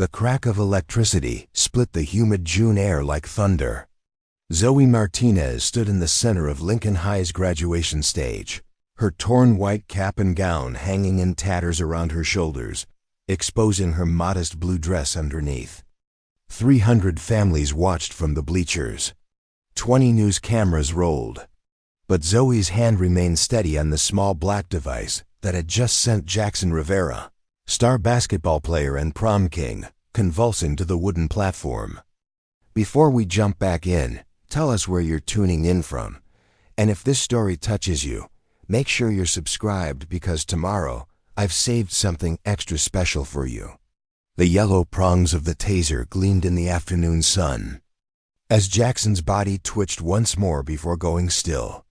The crack of electricity split the humid June air like thunder. Zoe Martinez stood in the center of Lincoln High's graduation stage, her torn white cap and gown hanging in tatters around her shoulders, exposing her modest blue dress underneath. 300 families watched from the bleachers. 20 news cameras rolled. But Zoe's hand remained steady on the small black device that had just sent Jackson Rivera, star basketball player and prom king, convulsing to the wooden platform. Before we jump back in, tell us where you're tuning in from. And if this story touches you, make sure you're subscribed because tomorrow I've saved something extra special for you. The yellow prongs of the taser gleamed in the afternoon sun. As Jackson's body twitched once more before going still,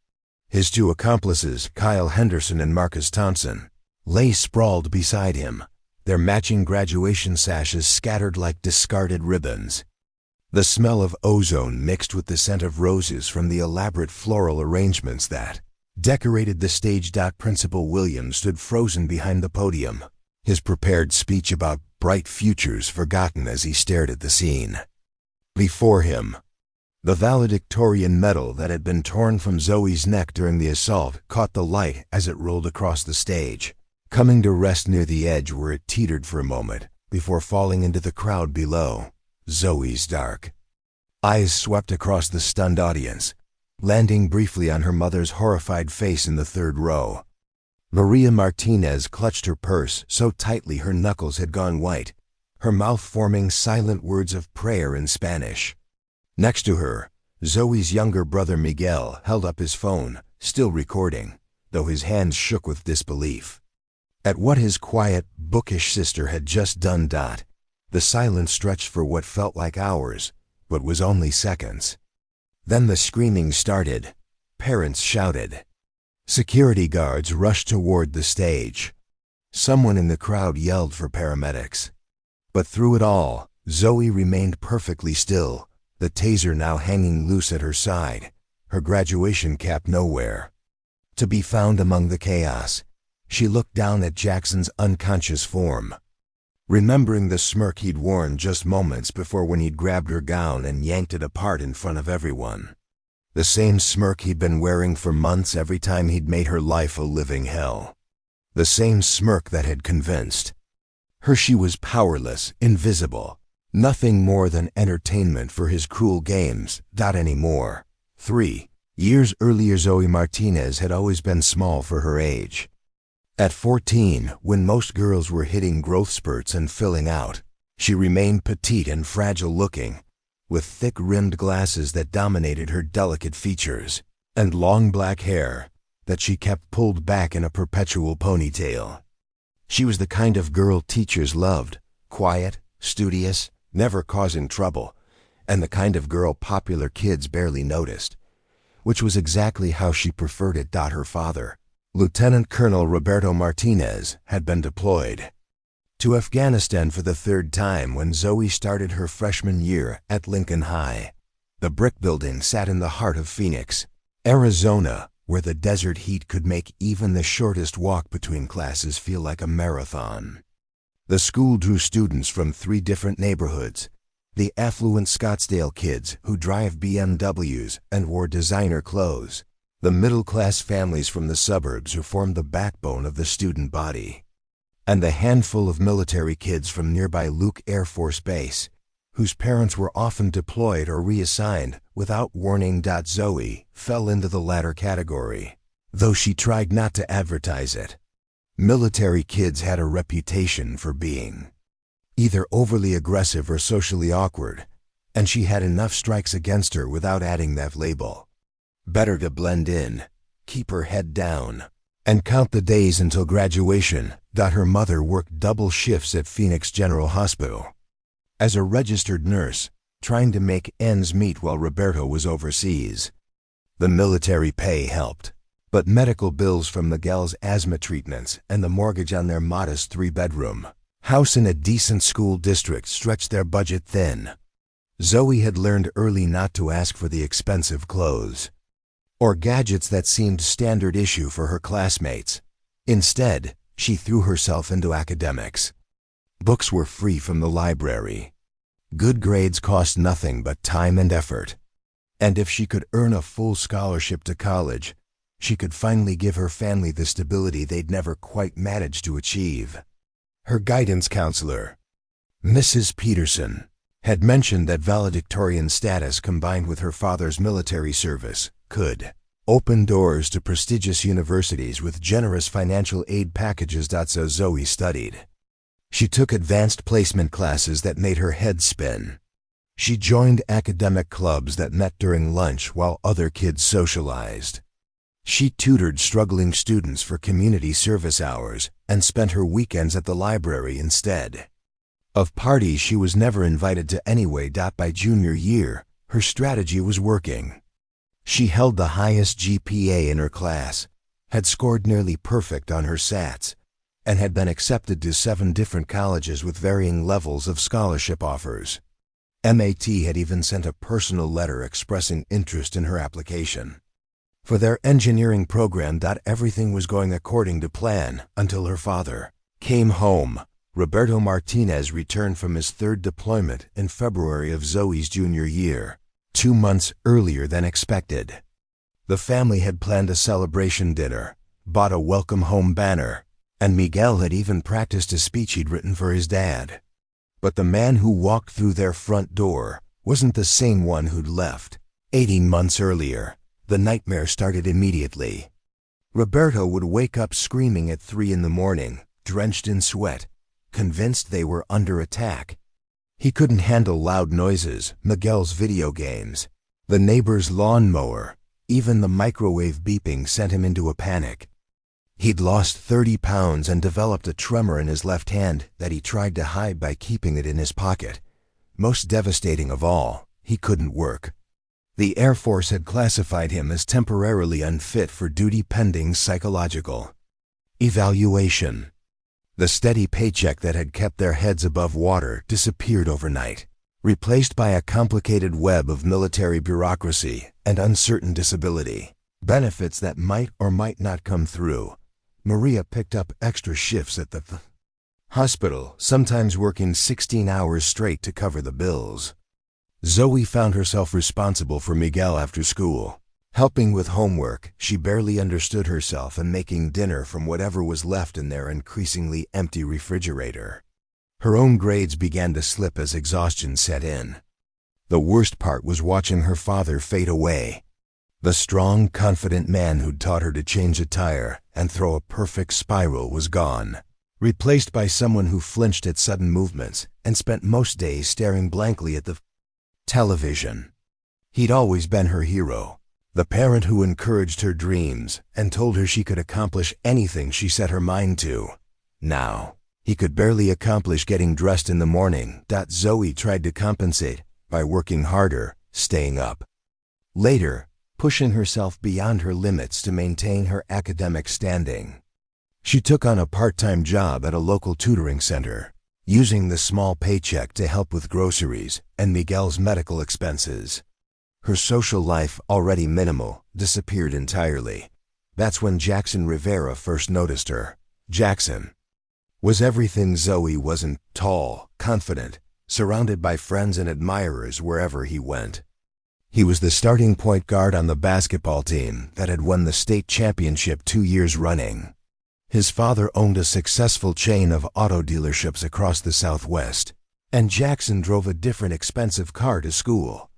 his two accomplices, Kyle Henderson and Marcus Thompson, lay sprawled beside him, their matching graduation sashes scattered like discarded ribbons. The smell of ozone mixed with the scent of roses from the elaborate floral arrangements that decorated the stage. Principal Williams stood frozen behind the podium, his prepared speech about bright futures forgotten as he stared at the scene. Before him, the valedictorian medal that had been torn from Zoe's neck during the assault caught the light as it rolled across the stage, coming to rest near the edge where it teetered for a moment before falling into the crowd below. Zoe's dark eyes swept across the stunned audience, landing briefly on her mother's horrified face in the third row. Maria Martinez clutched her purse so tightly her knuckles had gone white, her mouth forming silent words of prayer in Spanish. Next to her, Zoe's younger brother Miguel held up his phone, still recording, though his hands shook with disbelief. At what his quiet, bookish sister had just done. The silence stretched for what felt like hours, but was only seconds. Then the screaming started. Parents shouted. Security guards rushed toward the stage. Someone in the crowd yelled for paramedics. But through it all, Zoe remained perfectly still, the taser now hanging loose at her side, her graduation cap nowhere to be found among the chaos. She looked down at Jackson's unconscious form, remembering the smirk he'd worn just moments before when he'd grabbed her gown and yanked it apart in front of everyone. The same smirk he'd been wearing for months every time he'd made her life a living hell. The same smirk that had convinced her she was powerless, invisible, nothing more than entertainment for his cruel games. Anymore. 3 years earlier, Zoe Martinez had always been small for her age. At 14, when most girls were hitting growth spurts and filling out, she remained petite and fragile-looking, with thick-rimmed glasses that dominated her delicate features, and long black hair that she kept pulled back in a perpetual ponytail. She was the kind of girl teachers loved, quiet, studious, never causing trouble, and the kind of girl popular kids barely noticed, which was exactly how she preferred it. Her father, Lieutenant Colonel Roberto Martinez, had been deployed to Afghanistan for the third time when Zoe started her freshman year at Lincoln High. The brick building sat in the heart of Phoenix, Arizona, where the desert heat could make even the shortest walk between classes feel like a marathon. The school drew students from 3 different neighborhoods: the affluent Scottsdale kids who drive BMWs and wore designer clothes, the middle-class families from the suburbs who formed the backbone of the student body, and the handful of military kids from nearby Luke Air Force Base, whose parents were often deployed or reassigned without warning. Zoe fell into the latter category, though she tried not to advertise it. Military kids had a reputation for being either overly aggressive or socially awkward, and she had enough strikes against her without adding that label. Better to blend in, keep her head down, and count the days until graduation. Her mother worked double shifts at Phoenix General Hospital as a registered nurse, trying to make ends meet while Roberto was overseas. The military pay helped, but medical bills from Miguel's asthma treatments and the mortgage on their modest 3-bedroom house in a decent school district stretched their budget thin. Zoe had learned early not to ask for the expensive clothes or gadgets that seemed standard issue for her classmates. Instead, she threw herself into academics. Books were free from the library. Good grades cost nothing but time and effort. And if she could earn a full scholarship to college, she could finally give her family the stability they'd never quite managed to achieve. Her guidance counselor, Mrs. Peterson, had mentioned that valedictorian status combined with her father's military service could open doors to prestigious universities with generous financial aid packages. So Zoe studied. She took advanced placement classes that made her head spin. She joined academic clubs that met during lunch while other kids socialized. She tutored struggling students for community service hours and spent her weekends at the library instead. Of parties she was never invited to anyway. By junior year, her strategy was working. She held the highest GPA in her class, had scored nearly perfect on her SATs, and had been accepted to 7 different colleges with varying levels of scholarship offers. MAT had even sent a personal letter expressing interest in her application. For their engineering program, everything was going according to plan until her father came home. Roberto Martinez returned from his 3rd deployment in February of Zoe's junior year, 2 months earlier than expected. The family had planned a celebration dinner, bought a welcome home banner, and Miguel had even practiced a speech he'd written for his dad. But the man who walked through their front door wasn't the same one who'd left 18 months earlier. The nightmare started immediately. Roberto would wake up screaming at 3 in the morning, drenched in sweat, convinced they were under attack. He couldn't handle loud noises, Miguel's video games, the neighbor's lawnmower, even the microwave beeping sent him into a panic. He'd lost 30 pounds and developed a tremor in his left hand that he tried to hide by keeping it in his pocket. Most devastating of all, he couldn't work. The Air Force had classified him as temporarily unfit for duty pending psychological evaluation. The steady paycheck that had kept their heads above water disappeared overnight, replaced by a complicated web of military bureaucracy and uncertain disability benefits that might or might not come through. Maria picked up extra shifts at the hospital, sometimes working 16 hours straight to cover the bills. Zoe found herself responsible for Miguel after school, helping with homework. She barely understood herself and making dinner from whatever was left in their increasingly empty refrigerator. Her own grades began to slip as exhaustion set in. The worst part was watching her father fade away. The strong, confident man who'd taught her to change a tire and throw a perfect spiral was gone, replaced by someone who flinched at sudden movements and spent most days staring blankly at the television. He'd always been her hero, the parent who encouraged her dreams and told her she could accomplish anything she set her mind to. Now, he could barely accomplish getting dressed in the morning. Zoe tried to compensate by working harder, staying up later, pushing herself beyond her limits to maintain her academic standing. She took on a part-time job at a local tutoring center, using the small paycheck to help with groceries and Miguel's medical expenses. Her social life, already minimal, disappeared entirely. That's when Jackson Rivera first noticed her. Jackson was everything Zoe wasn't: tall, confident, surrounded by friends and admirers wherever he went. He was the starting point guard on the basketball team that had won the state championship 2 years running. His father owned a successful chain of auto dealerships across the Southwest, and Jackson drove a different expensive car to school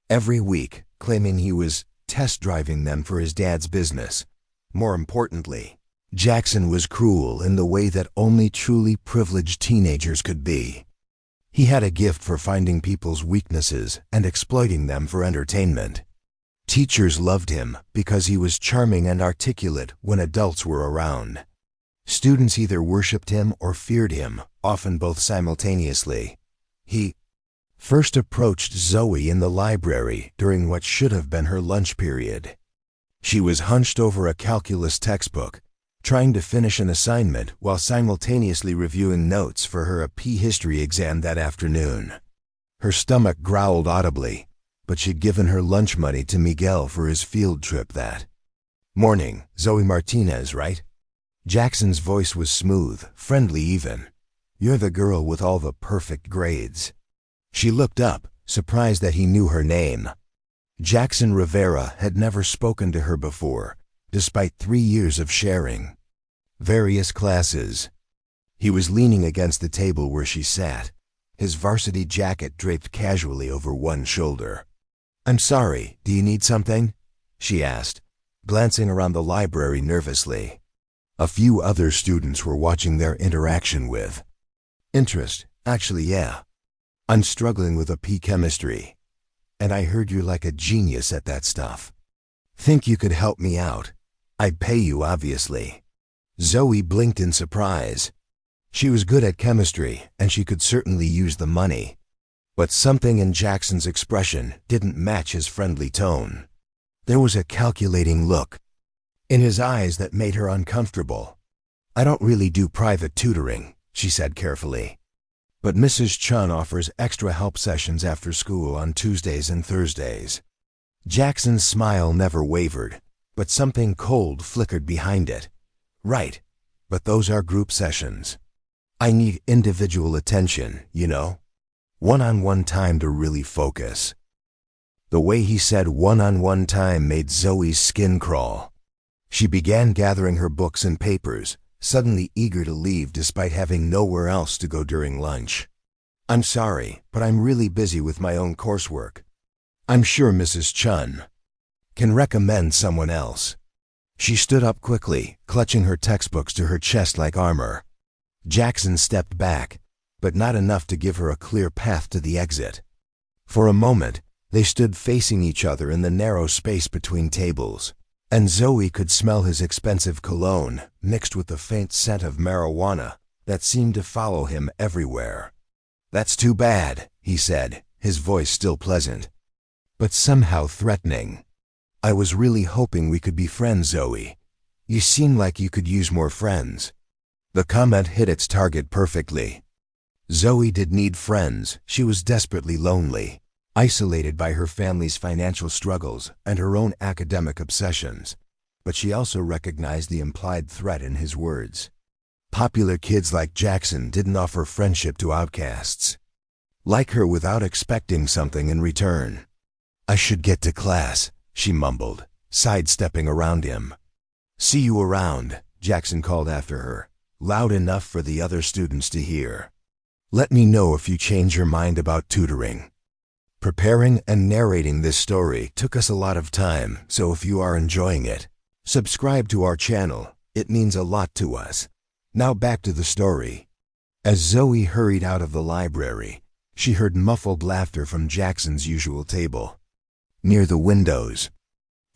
every week, claiming he was test driving them for his dad's business. More importantly, Jackson was cruel in the way that only truly privileged teenagers could be. He had a gift for finding people's weaknesses and exploiting them for entertainment. Teachers loved him because he was charming and articulate when adults were around. Students either worshipped him or feared him, often both simultaneously. He first approached Zoe in the library during what should have been her lunch period. She was hunched over a calculus textbook, trying to finish an assignment while simultaneously reviewing notes for her AP history exam that afternoon. Her stomach growled audibly, but she'd given her lunch money to Miguel for his field trip that morning. "Zoe Martinez, right?" Jackson's voice was smooth, friendly even. You're the girl with all the perfect grades." She looked up, surprised that he knew her name. Jackson Rivera had never spoken to her before, despite 3 years of sharing various classes. He was leaning against the table where she sat, his varsity jacket draped casually over one shoulder. "I'm sorry, do you need something?" she asked, glancing around the library nervously. A few other students were watching their interaction with interest. "Actually, yeah. I'm struggling with AP chemistry, and I heard you're like a genius at that stuff. Think you could help me out? I'd pay you, obviously." Zoe blinked in surprise. She was good at chemistry, and she could certainly use the money. But something in Jackson's expression didn't match his friendly tone. There was a calculating look in his eyes that made her uncomfortable. "I don't really do private tutoring," she said carefully. "But Mrs. Chun offers extra help sessions after school on Tuesdays and Thursdays." Jackson's smile never wavered, but something cold flickered behind it. "Right, but those are group sessions. I need individual attention, you know? One-on-one time to really focus." The way he said one-on-one time made Zoe's skin crawl. She began gathering her books and papers, suddenly eager to leave despite having nowhere else to go during lunch. "I'm sorry, but I'm really busy with my own coursework. I'm sure Mrs. Chun can recommend someone else." She stood up quickly, clutching her textbooks to her chest like armor. Jackson stepped back, but not enough to give her a clear path to the exit. For a moment, they stood facing each other in the narrow space between tables, and Zoe could smell his expensive cologne mixed with the faint scent of marijuana that seemed to follow him everywhere. "That's too bad," he said, his voice still pleasant, but somehow threatening. "I was really hoping we could be friends, Zoe. You seem like you could use more friends." The comment hit its target perfectly. Zoe did need friends. She was desperately lonely, isolated by her family's financial struggles and her own academic obsessions. But she also recognized the implied threat in his words. Popular kids like Jackson didn't offer friendship to outcasts. Like her without expecting something in return. "I should get to class," she mumbled, sidestepping around him. "See you around," Jackson called after her, loud enough for the other students to hear. "Let me know if you change your mind about tutoring." Preparing and narrating this story took us a lot of time, so if you are enjoying it, subscribe to our channel. It means a lot to us. Now back to the story. As Zoe hurried out of the library, she heard muffled laughter from Jackson's usual table, near the windows.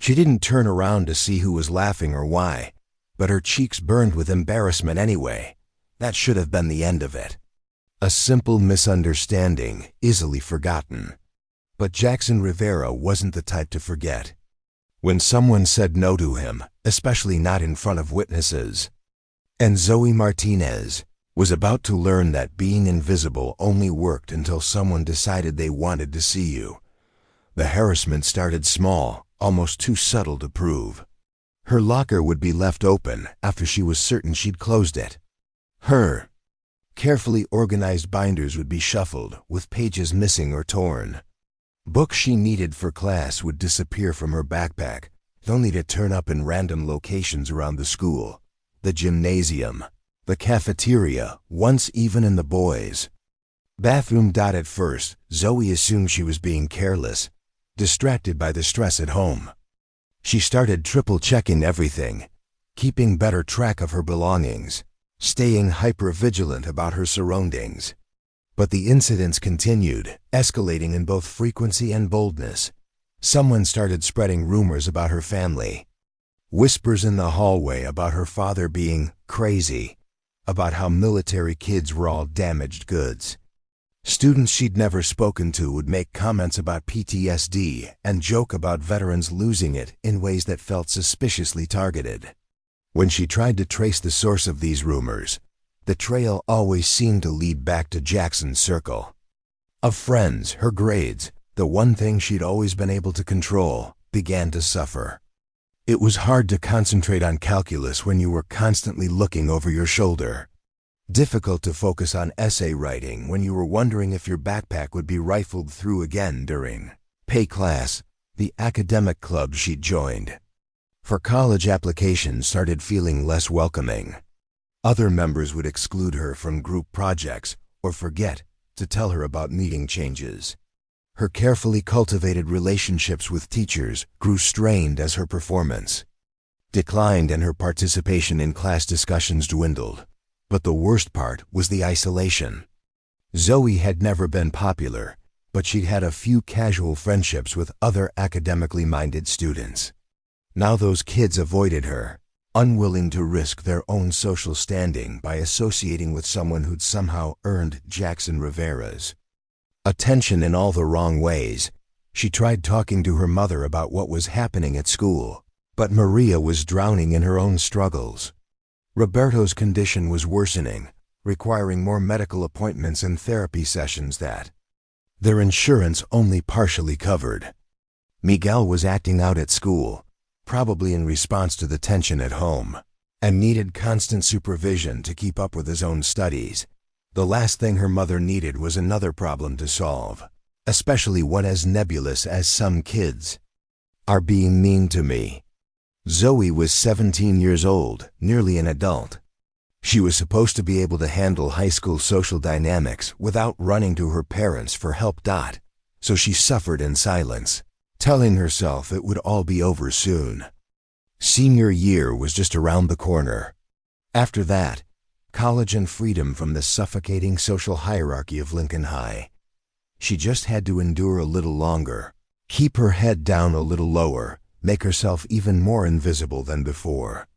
She didn't turn around to see who was laughing or why, but her cheeks burned with embarrassment anyway. That should have been the end of it. A simple misunderstanding, easily forgotten. But Jackson Rivera wasn't the type to forget. When someone said no to him, especially not in front of witnesses. And Zoe Martinez was about to learn that being invisible only worked until someone decided they wanted to see you. The harassment started small, almost too subtle to prove. Her locker would be left open after she was certain she'd closed it. Her carefully organized binders would be shuffled, with pages missing or torn. Books she needed for class would disappear from her backpack, only to turn up in random locations around the school. The gymnasium, the cafeteria, once even in the boys' bathroom. At first, Zoe assumed she was being careless, distracted by the stress at home. She started triple-checking everything, keeping better track of her belongings, staying hyper-vigilant about her surroundings. But the incidents continued, escalating in both frequency and boldness. Someone started spreading rumors about her family. Whispers in the hallway about her father being crazy, about how military kids were all damaged goods. Students she'd never spoken to would make comments about PTSD and joke about veterans losing it in ways that felt suspiciously targeted. When she tried to trace the source of these rumors, the trail always seemed to lead back to Jackson's circle of friends. Her grades, the one thing she'd always been able to control, began to suffer. It was hard to concentrate on calculus when you were constantly looking over your shoulder. Difficult to focus on essay writing when you were wondering if your backpack would be rifled through again during pay class, the academic club she'd joined. For college applications started feeling less welcoming. Other members would exclude her from group projects or forget to tell her about meeting changes. Her carefully cultivated relationships with teachers grew strained as her performance declined and her participation in class discussions dwindled. But the worst part was the isolation. Zoe had never been popular, but she'd had a few casual friendships with other academically minded students. Now those kids avoided her, unwilling to risk their own social standing by associating with someone who'd somehow earned Jackson Rivera's attention in all the wrong ways. She tried talking to her mother about what was happening at school, but Maria was drowning in her own struggles. Roberto's condition was worsening, requiring more medical appointments and therapy sessions that their insurance only partially covered. Miguel was acting out at school, probably in response to the tension at home, and needed constant supervision to keep up with his own studies. The last thing her mother needed was another problem to solve, especially one as nebulous as "some kids are being mean to me." Zoe was 17 years old, nearly an adult. She was supposed to be able to handle high school social dynamics without running to her parents for help. So she suffered in silence, telling herself it would all be over soon. Senior year was just around the corner. After that, college and freedom from the suffocating social hierarchy of Lincoln High. She just had to endure a little longer, keep her head down a little lower, make herself even more invisible than before.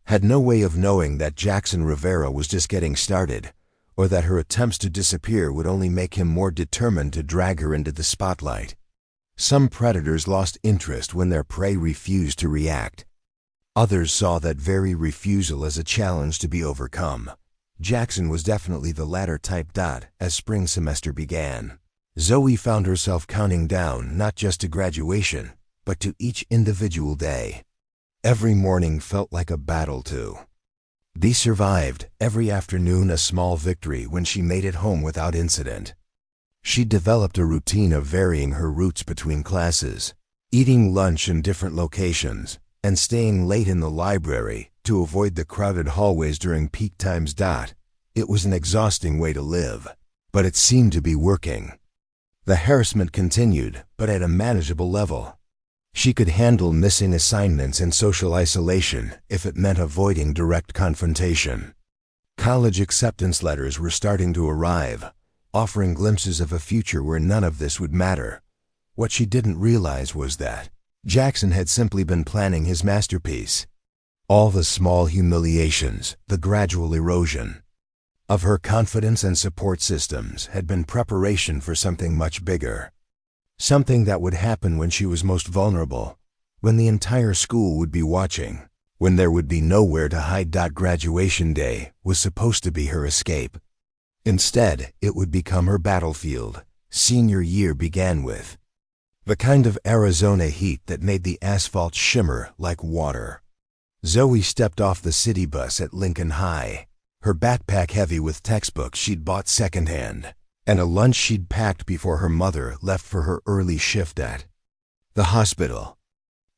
Had no way of knowing that Jackson Rivera was just getting started, or that her attempts to disappear would only make him more determined to drag her into the spotlight. Some predators lost interest when their prey refused to react. Others saw that very refusal as a challenge to be overcome. Jackson was definitely the latter type. As spring semester began, Zoe found herself counting down not just to graduation, but to each individual day. Every morning felt like a battle to be survived, every afternoon a small victory when she made it home without incident. She developed a routine of varying her routes between classes, eating lunch in different locations, and staying late in the library to avoid the crowded hallways during peak times. It was an exhausting way to live, but it seemed to be working. The harassment continued, but at a manageable level. She could handle missing assignments and social isolation if it meant avoiding direct confrontation. College acceptance letters were starting to arrive, offering glimpses of a future where none of this would matter. What she didn't realize was that Jackson had simply been planning his masterpiece. All the small humiliations, the gradual erosion of her confidence and support systems had been preparation for something much bigger. Something that would happen when she was most vulnerable, when the entire school would be watching, when there would be nowhere to hide. Graduation day was supposed to be her escape. Instead, it would become her battlefield. Senior year began with the kind of Arizona heat that made the asphalt shimmer like water. Zoe stepped off the city bus at Lincoln High, her backpack heavy with textbooks she'd bought secondhand, and a lunch she'd packed before her mother left for her early shift at the hospital.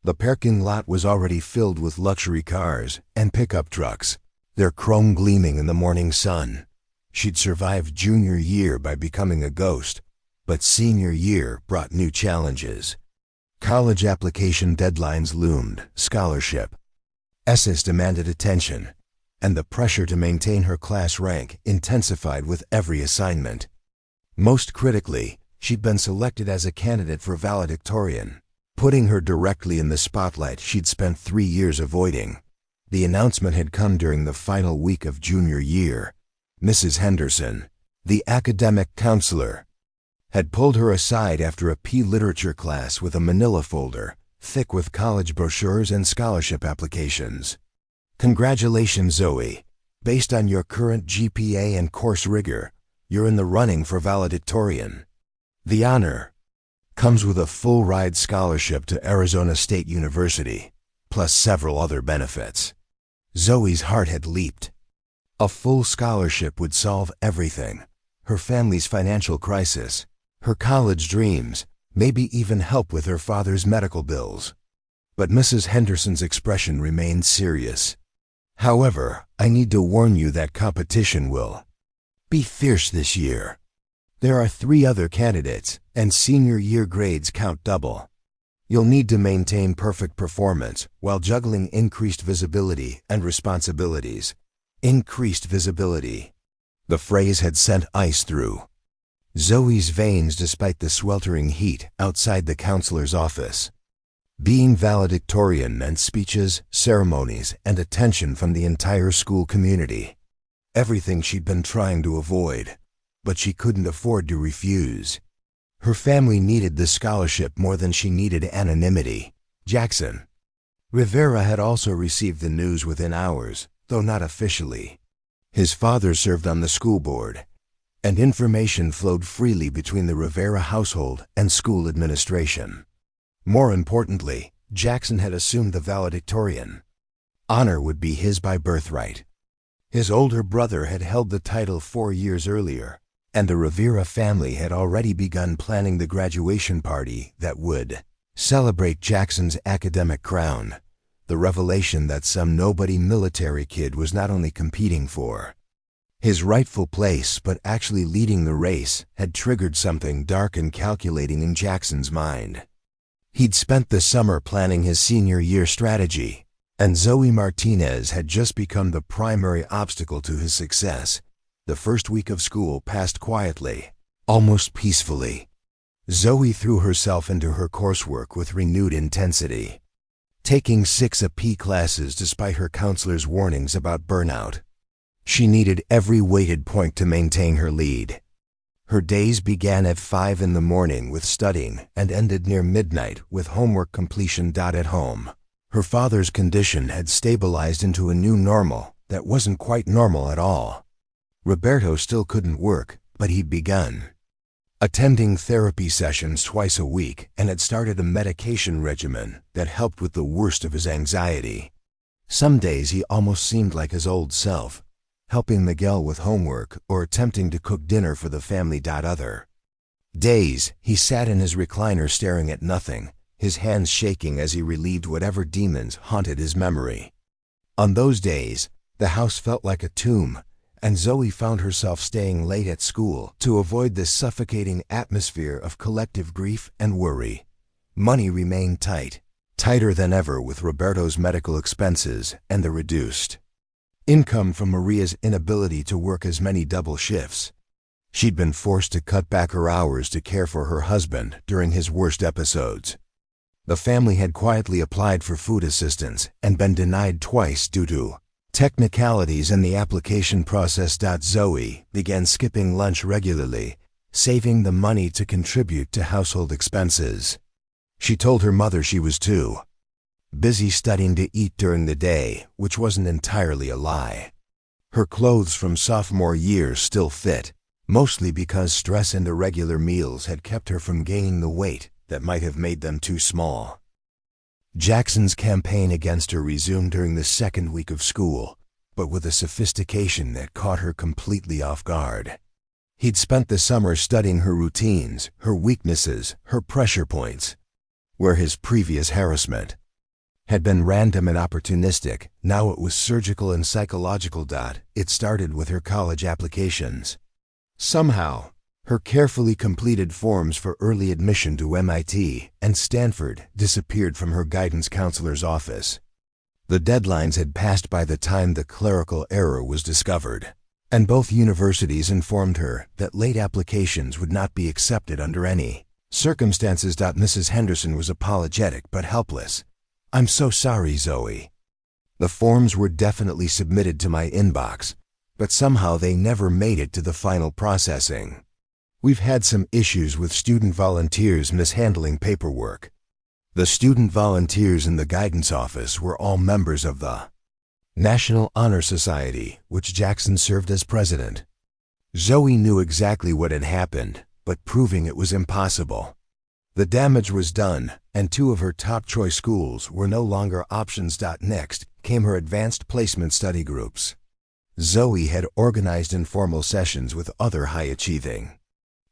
The parking lot was already filled with luxury cars and pickup trucks, their chrome gleaming in the morning sun. She'd survived junior year by becoming a ghost, but senior year brought new challenges. College application deadlines loomed, scholarship essays demanded attention, and the pressure to maintain her class rank intensified with every assignment. Most critically, she'd been selected as a candidate for valedictorian, putting her directly in the spotlight she'd spent 3 years avoiding. The announcement had come during the final week of junior year. Mrs. Henderson, the academic counselor, had pulled her aside after a literature class with a manila folder, thick with college brochures and scholarship applications. "Congratulations, Zoe. Based on your current GPA and course rigor, you're in the running for valedictorian. The honor comes with a full-ride scholarship to Arizona State University, plus several other benefits." Zoe's heart had leaped. A full scholarship would solve everything: her family's financial crisis, her college dreams, maybe even help with her father's medical bills. But Mrs. Henderson's expression remained serious. "However, I need to warn you that competition will be fierce this year. There are 3 other candidates, and senior year grades count double. You'll need to maintain perfect performance while juggling increased visibility and responsibilities." Increased visibility. The phrase had sent ice through Zoe's veins despite the sweltering heat outside the counselor's office. Being valedictorian meant speeches, ceremonies, and attention from the entire school community. Everything she'd been trying to avoid, but she couldn't afford to refuse. Her family needed the scholarship more than she needed anonymity. Jackson Rivera had also received the news within hours, though not officially. His father served on the school board, and information flowed freely between the Rivera household and school administration. More importantly, Jackson had assumed the valedictorian. Honor would be his by birthright. His older brother had held the title 4 years earlier, and the Rivera family had already begun planning the graduation party that would celebrate Jackson's academic crown. The revelation that some nobody military kid was not only competing for his rightful place but actually leading the race had triggered something dark and calculating in Jackson's mind. He'd spent the summer planning his senior year strategy, and Zoe Martinez had just become the primary obstacle to his success. The first week of school passed quietly, almost peacefully. Zoe threw herself into her coursework with renewed intensity, taking 6 AP classes despite her counselor's warnings about burnout. She needed every weighted point to maintain her lead. Her days began at 5 in the morning with studying and ended near midnight with homework completion. At home, her father's condition had stabilized into a new normal that wasn't quite normal at all. Roberto still couldn't work, but he'd begun attending therapy sessions twice a week and had started a medication regimen that helped with the worst of his anxiety. Some days he almost seemed like his old self, helping Miguel with homework or attempting to cook dinner for the family. Other days, he sat in his recliner staring at nothing, his hands shaking as he relieved whatever demons haunted his memory. On those days, the house felt like a tomb, and Zoe found herself staying late at school to avoid the suffocating atmosphere of collective grief and worry. Money remained tight, tighter than ever with Roberto's medical expenses and the reduced income from Maria's inability to work as many double shifts. She'd been forced to cut back her hours to care for her husband during his worst episodes. The family had quietly applied for food assistance and been denied twice due to technicalities in the application process. Zoe began skipping lunch regularly, saving the money to contribute to household expenses. She told her mother she was too busy studying to eat during the day, which wasn't entirely a lie. Her clothes from sophomore year still fit, mostly because stress and irregular meals had kept her from gaining the weight that might have made them too small. Jackson's campaign against her resumed during the second week of school, but with a sophistication that caught her completely off guard. He'd spent the summer studying her routines, her weaknesses, her pressure points. Where his previous harassment had been random and opportunistic, now it was surgical and psychological. It started with her college applications. Somehow, her carefully completed forms for early admission to MIT and Stanford disappeared from her guidance counselor's office. The deadlines had passed by the time the clerical error was discovered, and both universities informed her that late applications would not be accepted under any circumstances. Mrs. Henderson was apologetic but helpless. "I'm so sorry, Zoe. The forms were definitely submitted to my inbox, but somehow they never made it to the final processing. We've had some issues with student volunteers mishandling paperwork." The student volunteers in the guidance office were all members of the National Honor Society, which Jackson served as president. Zoe knew exactly what had happened, but proving it was impossible. The damage was done, and 2 of her top choice schools were no longer options. Next came her advanced placement study groups. Zoe had organized informal sessions with other high-achieving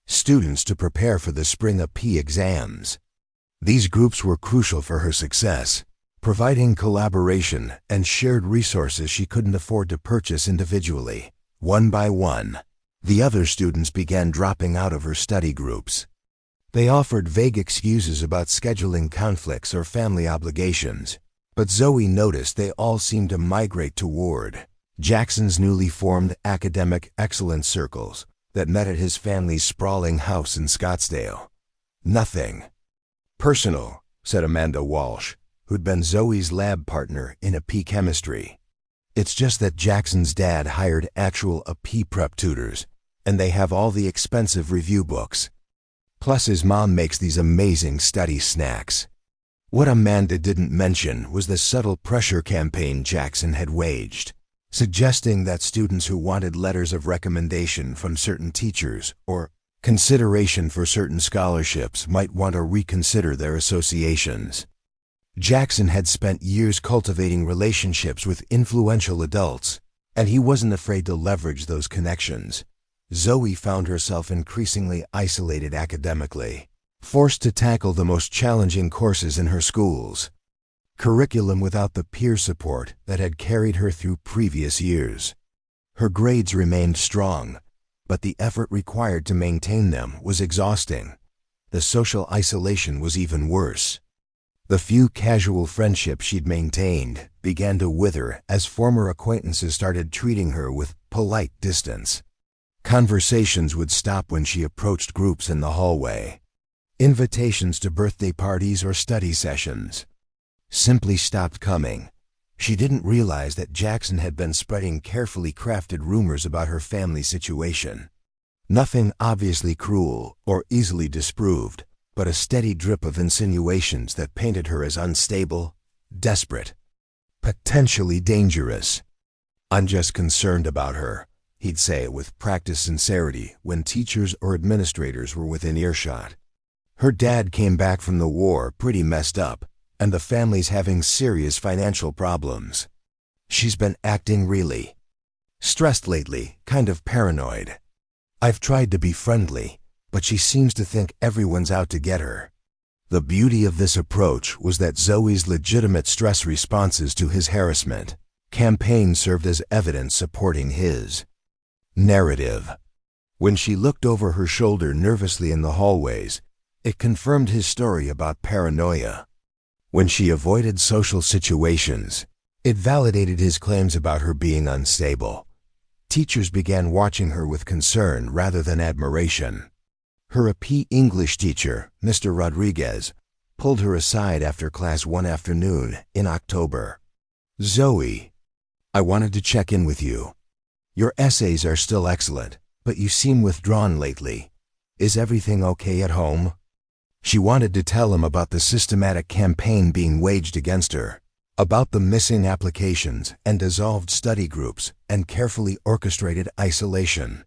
students to prepare for the spring AP exams. These groups were crucial for her success, providing collaboration and shared resources she couldn't afford to purchase individually. One by one, the other students began dropping out of her study groups. They offered vague excuses about scheduling conflicts or family obligations, but Zoe noticed they all seemed to migrate toward Jackson's newly formed academic excellence circles that met at his family's sprawling house in Scottsdale. "Nothing personal," said Amanda Walsh, who'd been Zoe's lab partner in AP chemistry. "It's just that Jackson's dad hired actual AP prep tutors, and they have all the expensive review books. Plus his mom makes these amazing study snacks." What Amanda didn't mention was the subtle pressure campaign Jackson had waged, suggesting that students who wanted letters of recommendation from certain teachers or consideration for certain scholarships might want to reconsider their associations. Jackson had spent years cultivating relationships with influential adults, and he wasn't afraid to leverage those connections. Zoe found herself increasingly isolated academically, forced to tackle the most challenging courses in her school's curriculum without the peer support that had carried her through previous years. Her grades remained strong, but the effort required to maintain them was exhausting. The social isolation was even worse. The few casual friendships she'd maintained began to wither as former acquaintances started treating her with polite distance. Conversations would stop when she approached groups in the hallway. Invitations to birthday parties or study sessions simply stopped coming. She didn't realize that Jackson had been spreading carefully crafted rumors about her family situation. Nothing obviously cruel or easily disproved, but a steady drip of insinuations that painted her as unstable, desperate, potentially dangerous. "I'm just concerned about her," he'd say with practiced sincerity when teachers or administrators were within earshot. "Her dad came back from the war pretty messed up, and the family's having serious financial problems. She's been acting really stressed lately, kind of paranoid. I've tried to be friendly, but she seems to think everyone's out to get her." The beauty of this approach was that Zoe's legitimate stress responses to his harassment campaign served as evidence supporting his narrative. When she looked over her shoulder nervously in the hallways, it confirmed his story about paranoia. When she avoided social situations, it validated his claims about her being unstable. Teachers began watching her with concern rather than admiration. Her AP English teacher, Mr. Rodriguez, pulled her aside after class one afternoon in October. "Zoe, I wanted to check in with you. Your essays are still excellent, but you seem withdrawn lately. Is everything okay at home?" She wanted to tell him about the systematic campaign being waged against her, about the missing applications and dissolved study groups and carefully orchestrated isolation.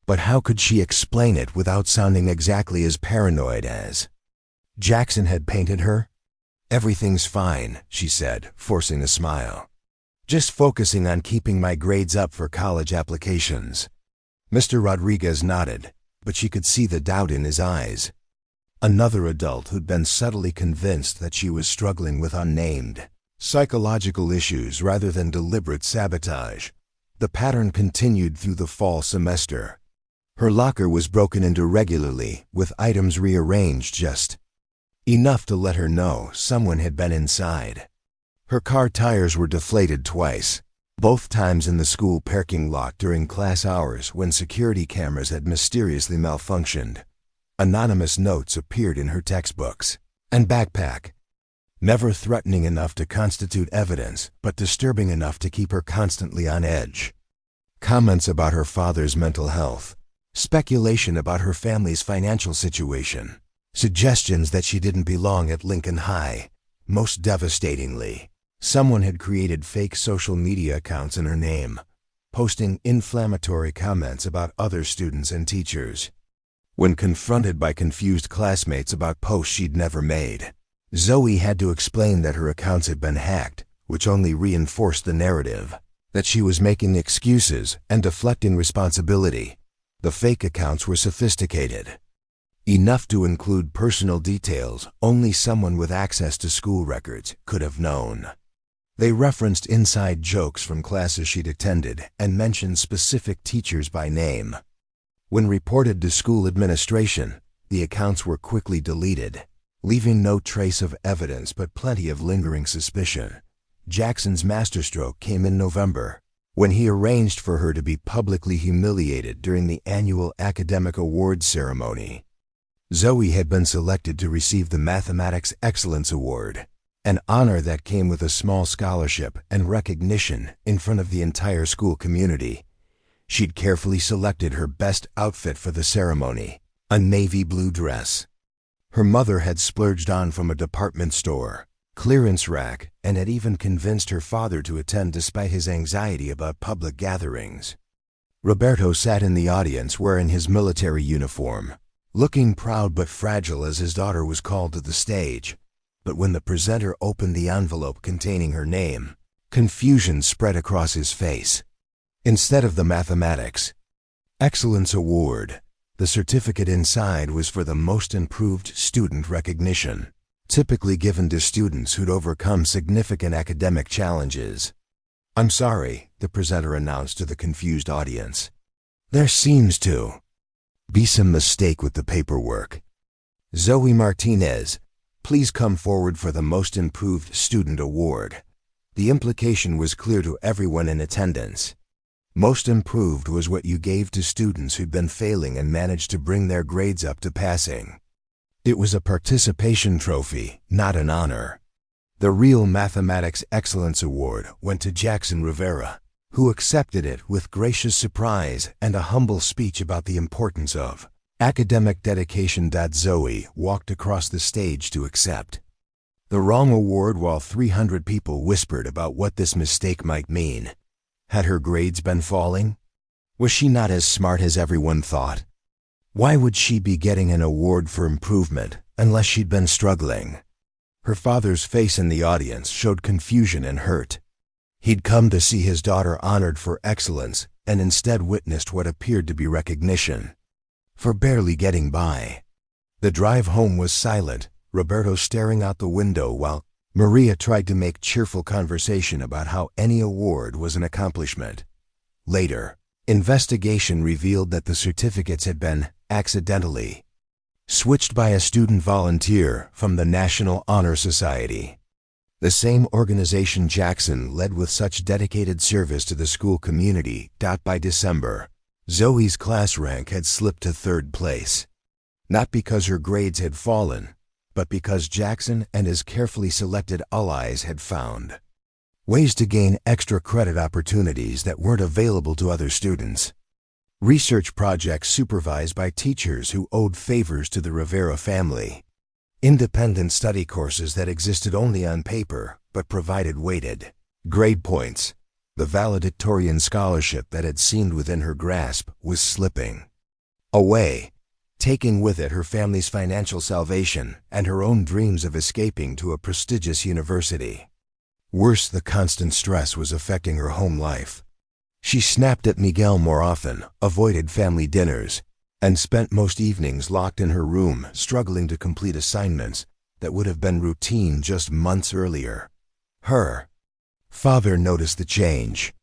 But how could she explain it without sounding exactly as paranoid as Jackson had painted her? "Everything's fine," she said, forcing a smile. "Just focusing on keeping my grades up for college applications." Mr. Rodriguez nodded, but she could see the doubt in his eyes. Another adult who'd been subtly convinced that she was struggling with unnamed psychological issues rather than deliberate sabotage. The pattern continued through the fall semester. Her locker was broken into regularly, with items rearranged just enough to let her know someone had been inside. Her car tires were deflated twice, both times in the school parking lot during class hours when security cameras had mysteriously malfunctioned. Anonymous notes appeared in her textbooks and backpack, never threatening enough to constitute evidence, but disturbing enough to keep her constantly on edge. Comments about her father's mental health, speculation about her family's financial situation, suggestions that she didn't belong at Lincoln High. Most devastatingly, someone had created fake social media accounts in her name, posting inflammatory comments about other students and teachers. When confronted by confused classmates about posts she'd never made, Zoe had to explain that her accounts had been hacked, which only reinforced the narrative. that she was making excuses and deflecting responsibility. The fake accounts were sophisticated, enough to include personal details only someone with access to school records could have known. They referenced inside jokes from classes she'd attended and mentioned specific teachers by name. When reported to school administration, the accounts were quickly deleted, leaving no trace of evidence but plenty of lingering suspicion. Jackson's masterstroke came in November, when he arranged for her to be publicly humiliated during the annual academic awards ceremony. Zoe had been selected to receive the Mathematics Excellence Award, an honor that came with a small scholarship and recognition in front of the entire school community. She'd carefully selected her best outfit for the ceremony, a navy blue dress. Her mother had splurged on from a department store, clearance rack, and had even convinced her father to attend despite his anxiety about public gatherings. Roberto sat in the audience wearing his military uniform, looking proud but fragile as his daughter was called to the stage. But when the presenter opened the envelope containing her name, confusion spread across his face. Instead of the Mathematics Excellence Award, the certificate inside was for the Most Improved Student recognition, typically given to students who'd overcome significant academic challenges. "I'm sorry," the presenter announced to the confused audience. "There seems to be some mistake with the paperwork. Zoe Martinez, please come forward for the Most Improved Student Award." The implication was clear to everyone in attendance. Most improved was what you gave to students who'd been failing and managed to bring their grades up to passing. It was a participation trophy, not an honor. The real Mathematics Excellence Award went to Jackson Rivera, who accepted it with gracious surprise and a humble speech about the importance of academic dedication. Zoe walked across the stage to accept the wrong award while 300 people whispered about what this mistake might mean. Had her grades been falling? Was she not as smart as everyone thought? Why would she be getting an award for improvement unless she'd been struggling? Her father's face in the audience showed confusion and hurt. He'd come to see his daughter honored for excellence and instead witnessed what appeared to be recognition for barely getting by. The drive home was silent, Roberto staring out the window while Maria tried to make cheerful conversation about how any award was an accomplishment. Later, investigation revealed that the certificates had been accidentally switched by a student volunteer from the National Honor Society, the same organization Jackson led with such dedicated service to the school community. By December, Zoe's class rank had slipped to 3rd place, not because her grades had fallen, but because Jackson and his carefully selected allies had found ways to gain extra credit opportunities that weren't available to other students. Research projects supervised by teachers who owed favors to the Rivera family. Independent study courses that existed only on paper but provided weighted grade points. The valedictorian scholarship that had seemed within her grasp was slipping away, taking with it her family's financial salvation and her own dreams of escaping to a prestigious university. Worse, the constant stress was affecting her home life. She snapped at Miguel more often, avoided family dinners, and spent most evenings locked in her room struggling to complete assignments that would have been routine just months earlier. Her father noticed the change.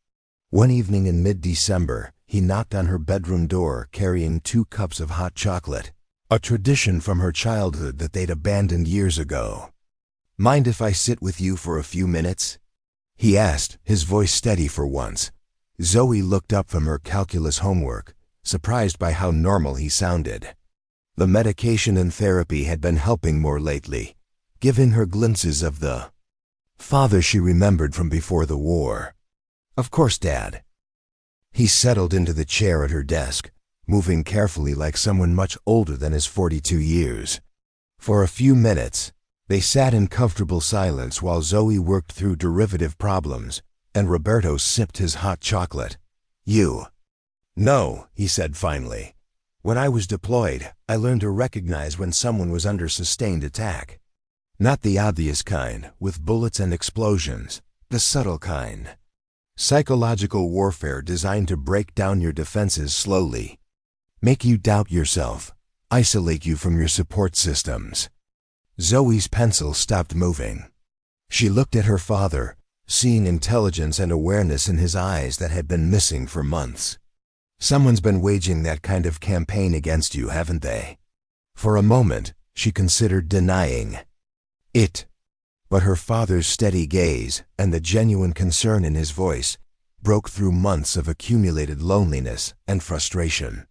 One evening in mid-December, he knocked on her bedroom door carrying 2 cups of hot chocolate, a tradition from her childhood that they'd abandoned years ago. "Mind if I sit with you for a few minutes?" he asked, his voice steady for once. Zoe looked up from her calculus homework, surprised by how normal he sounded. The medication and therapy had been helping more lately, giving her glimpses of the father she remembered from before the war. "Of course, Dad." He settled into the chair at her desk, moving carefully like someone much older than his 42 years. For a few minutes, they sat in comfortable silence while Zoe worked through derivative problems, and Roberto sipped his hot chocolate. "You know," he said finally. "When I was deployed, I learned to recognize when someone was under sustained attack. Not the obvious kind, with bullets and explosions, the subtle kind. Psychological warfare designed to break down your defenses slowly, make you doubt yourself, isolate you from your support systems. Zoe's pencil stopped moving. She looked at her father, seeing intelligence and awareness in his eyes that had been missing for months. Someone's been waging that kind of campaign against you, haven't they? For a moment, she considered denying it. But her father's steady gaze and the genuine concern in his voice broke through months of accumulated loneliness and frustration.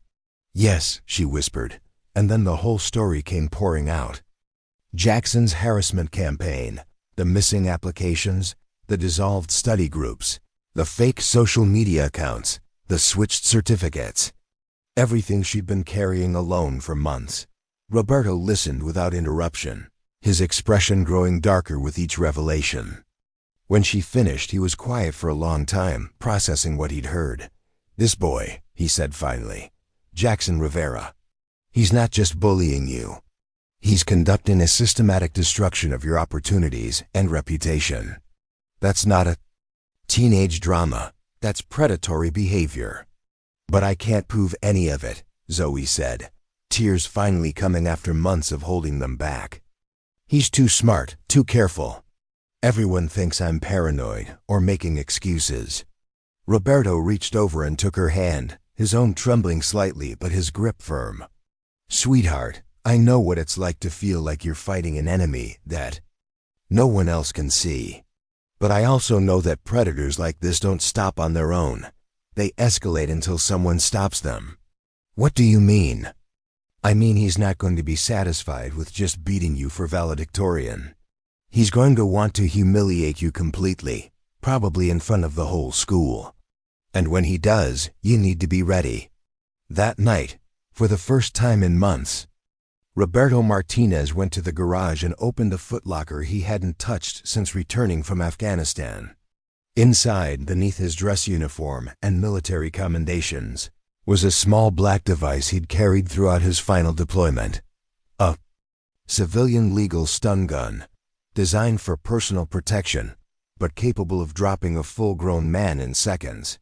"Yes," she whispered, and then the whole story came pouring out. Jackson's harassment campaign, the missing applications, the dissolved study groups, the fake social media accounts, the switched certificates. Everything she'd been carrying alone for months. Roberto listened without interruption, his expression growing darker with each revelation. When she finished, he was quiet for a long time, processing what he'd heard. "This boy," he said finally, "Jackson Rivera, he's not just bullying you. He's conducting a systematic destruction of your opportunities and reputation. That's not a teenage drama. That's predatory behavior." "But I can't prove any of it," Zoe said, tears finally coming after months of holding them back. "He's too smart, too careful. Everyone thinks I'm paranoid or making excuses." Roberto reached over and took her hand, his own trembling slightly but his grip firm. "Sweetheart, I know what it's like to feel like you're fighting an enemy that no one else can see. But I also know that predators like this don't stop on their own. They escalate until someone stops them." "What do you mean?" "I mean he's not going to be satisfied with just beating you for valedictorian. He's going to want to humiliate you completely, probably in front of the whole school. And when he does, you need to be ready." That night, for the first time in months, Roberto Martinez went to the garage and opened a footlocker he hadn't touched since returning from Afghanistan. Inside, beneath his dress uniform and military commendations, was a small black device he'd carried throughout his final deployment. A civilian legal stun gun, designed for personal protection, but capable of dropping a full-grown man in seconds.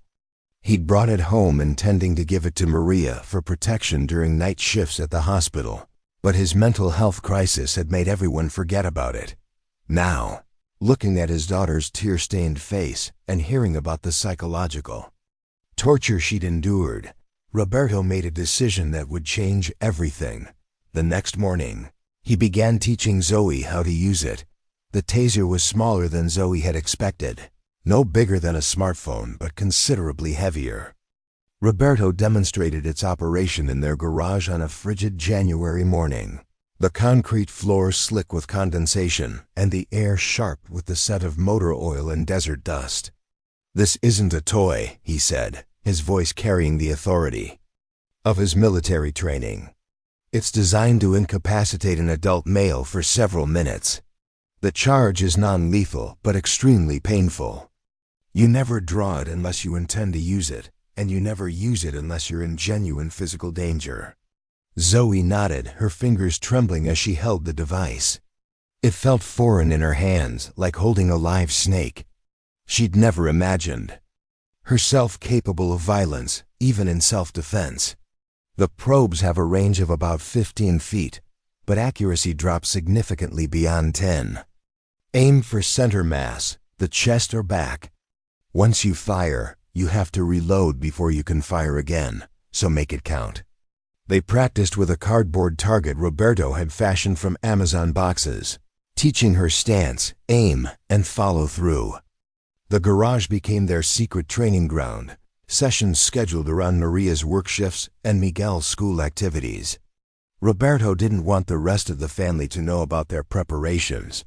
He'd brought it home intending to give it to Maria for protection during night shifts at the hospital, but his mental health crisis had made everyone forget about it. Now, looking at his daughter's tear-stained face and hearing about the psychological torture she'd endured, Roberto made a decision that would change everything. The next morning, he began teaching Zoe how to use it. The Taser was smaller than Zoe had expected, no bigger than a smartphone but considerably heavier. Roberto demonstrated its operation in their garage on a frigid January morning. The concrete floor slick with condensation and the air sharp with the scent of motor oil and desert dust. "This isn't a toy," he said, his voice carrying the authority of his military training. "It's designed to incapacitate an adult male for several minutes. The charge is non-lethal but extremely painful. You never draw it unless you intend to use it, and you never use it unless you're in genuine physical danger." Zoe nodded, her fingers trembling as she held the device. It felt foreign in her hands, like holding a live snake. She'd never imagined herself capable of violence, even in self-defense. The probes have a range of about 15 feet, but accuracy drops significantly beyond 10. Aim for center mass, the chest or back. Once you fire, you have to reload before you can fire again, so make it count. They practiced with a cardboard target Roberto had fashioned from Amazon boxes, teaching her stance, aim, and follow through. The garage became their secret training ground, sessions scheduled around Maria's work shifts and Miguel's school activities. Roberto didn't want the rest of the family to know about their preparations,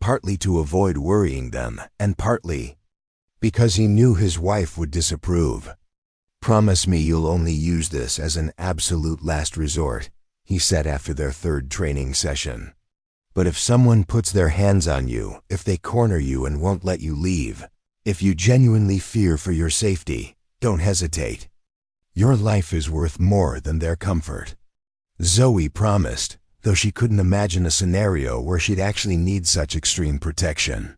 partly to avoid worrying them, and partly because he knew his wife would disapprove. "Promise me you'll only use this as an absolute last resort," he said after their third training session. "But if someone puts their hands on you, if they corner you and won't let you leave, if you genuinely fear for your safety, don't hesitate. Your life is worth more than their comfort." Zoe promised, though she couldn't imagine a scenario where she'd actually need such extreme protection.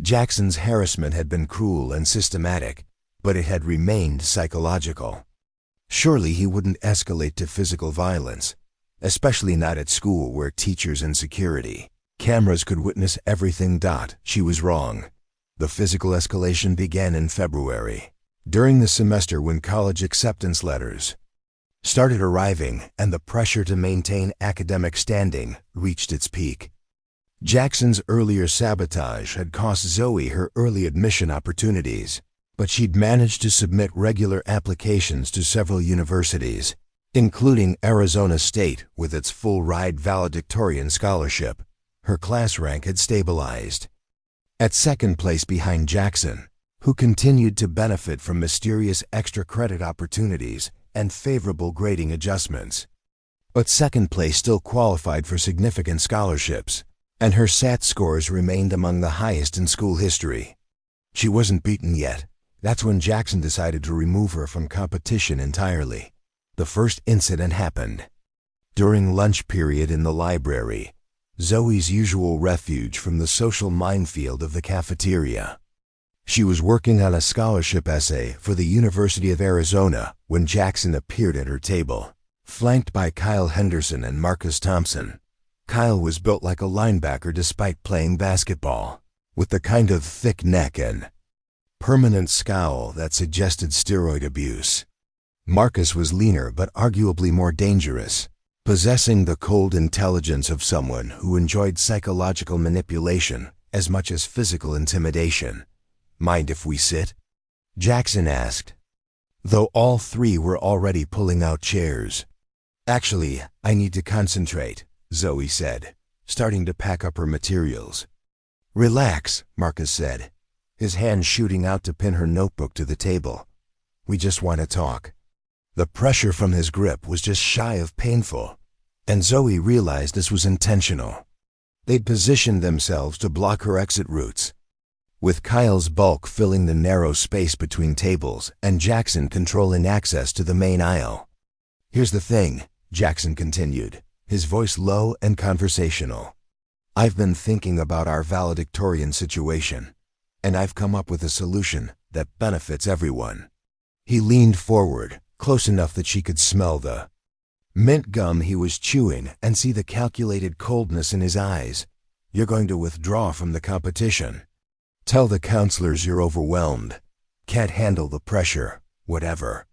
Jackson's harassment had been cruel and systematic, but it had remained psychological. Surely he wouldn't escalate to physical violence, especially not at school where teachers and security cameras could witness everything. She was wrong. The physical escalation began in February, during the semester when college acceptance letters started arriving and the pressure to maintain academic standing reached its peak. Jackson's earlier sabotage had cost Zoe her early admission opportunities, but she'd managed to submit regular applications to several universities, including Arizona State with its full-ride valedictorian scholarship. Her class rank had stabilized at second place behind Jackson, who continued to benefit from mysterious extra credit opportunities and favorable grading adjustments. But second place still qualified for significant scholarships, and her SAT scores remained among the highest in school history. She wasn't beaten yet. That's when Jackson decided to remove her from competition entirely. The first incident happened during lunch period in the library, Zoe's usual refuge from the social minefield of the cafeteria. She was working on a scholarship essay for the University of Arizona when Jackson appeared at her table, flanked by Kyle Henderson and Marcus Thompson. Kyle was built like a linebacker despite playing basketball, with the kind of thick neck and permanent scowl that suggested steroid abuse. Marcus was leaner but arguably more dangerous, possessing the cold intelligence of someone who enjoyed psychological manipulation as much as physical intimidation. "Mind if we sit?" Jackson asked, though all three were already pulling out chairs. "Actually, I need to concentrate," Zoe said, starting to pack up her materials. "Relax," Marcus said, his hand shooting out to pin her notebook to the table. "We just want to talk." The pressure from his grip was just shy of painful, and Zoe realized this was intentional. They'd positioned themselves to block her exit routes, with Kyle's bulk filling the narrow space between tables and Jackson controlling access to the main aisle. "Here's the thing," Jackson continued, his voice low and conversational. "I've been thinking about our valedictorian situation, and I've come up with a solution that benefits everyone." He leaned forward, close enough that she could smell the mint gum he was chewing and see the calculated coldness in his eyes. "You're going to withdraw from the competition. Tell the counselors you're overwhelmed, can't handle the pressure, whatever.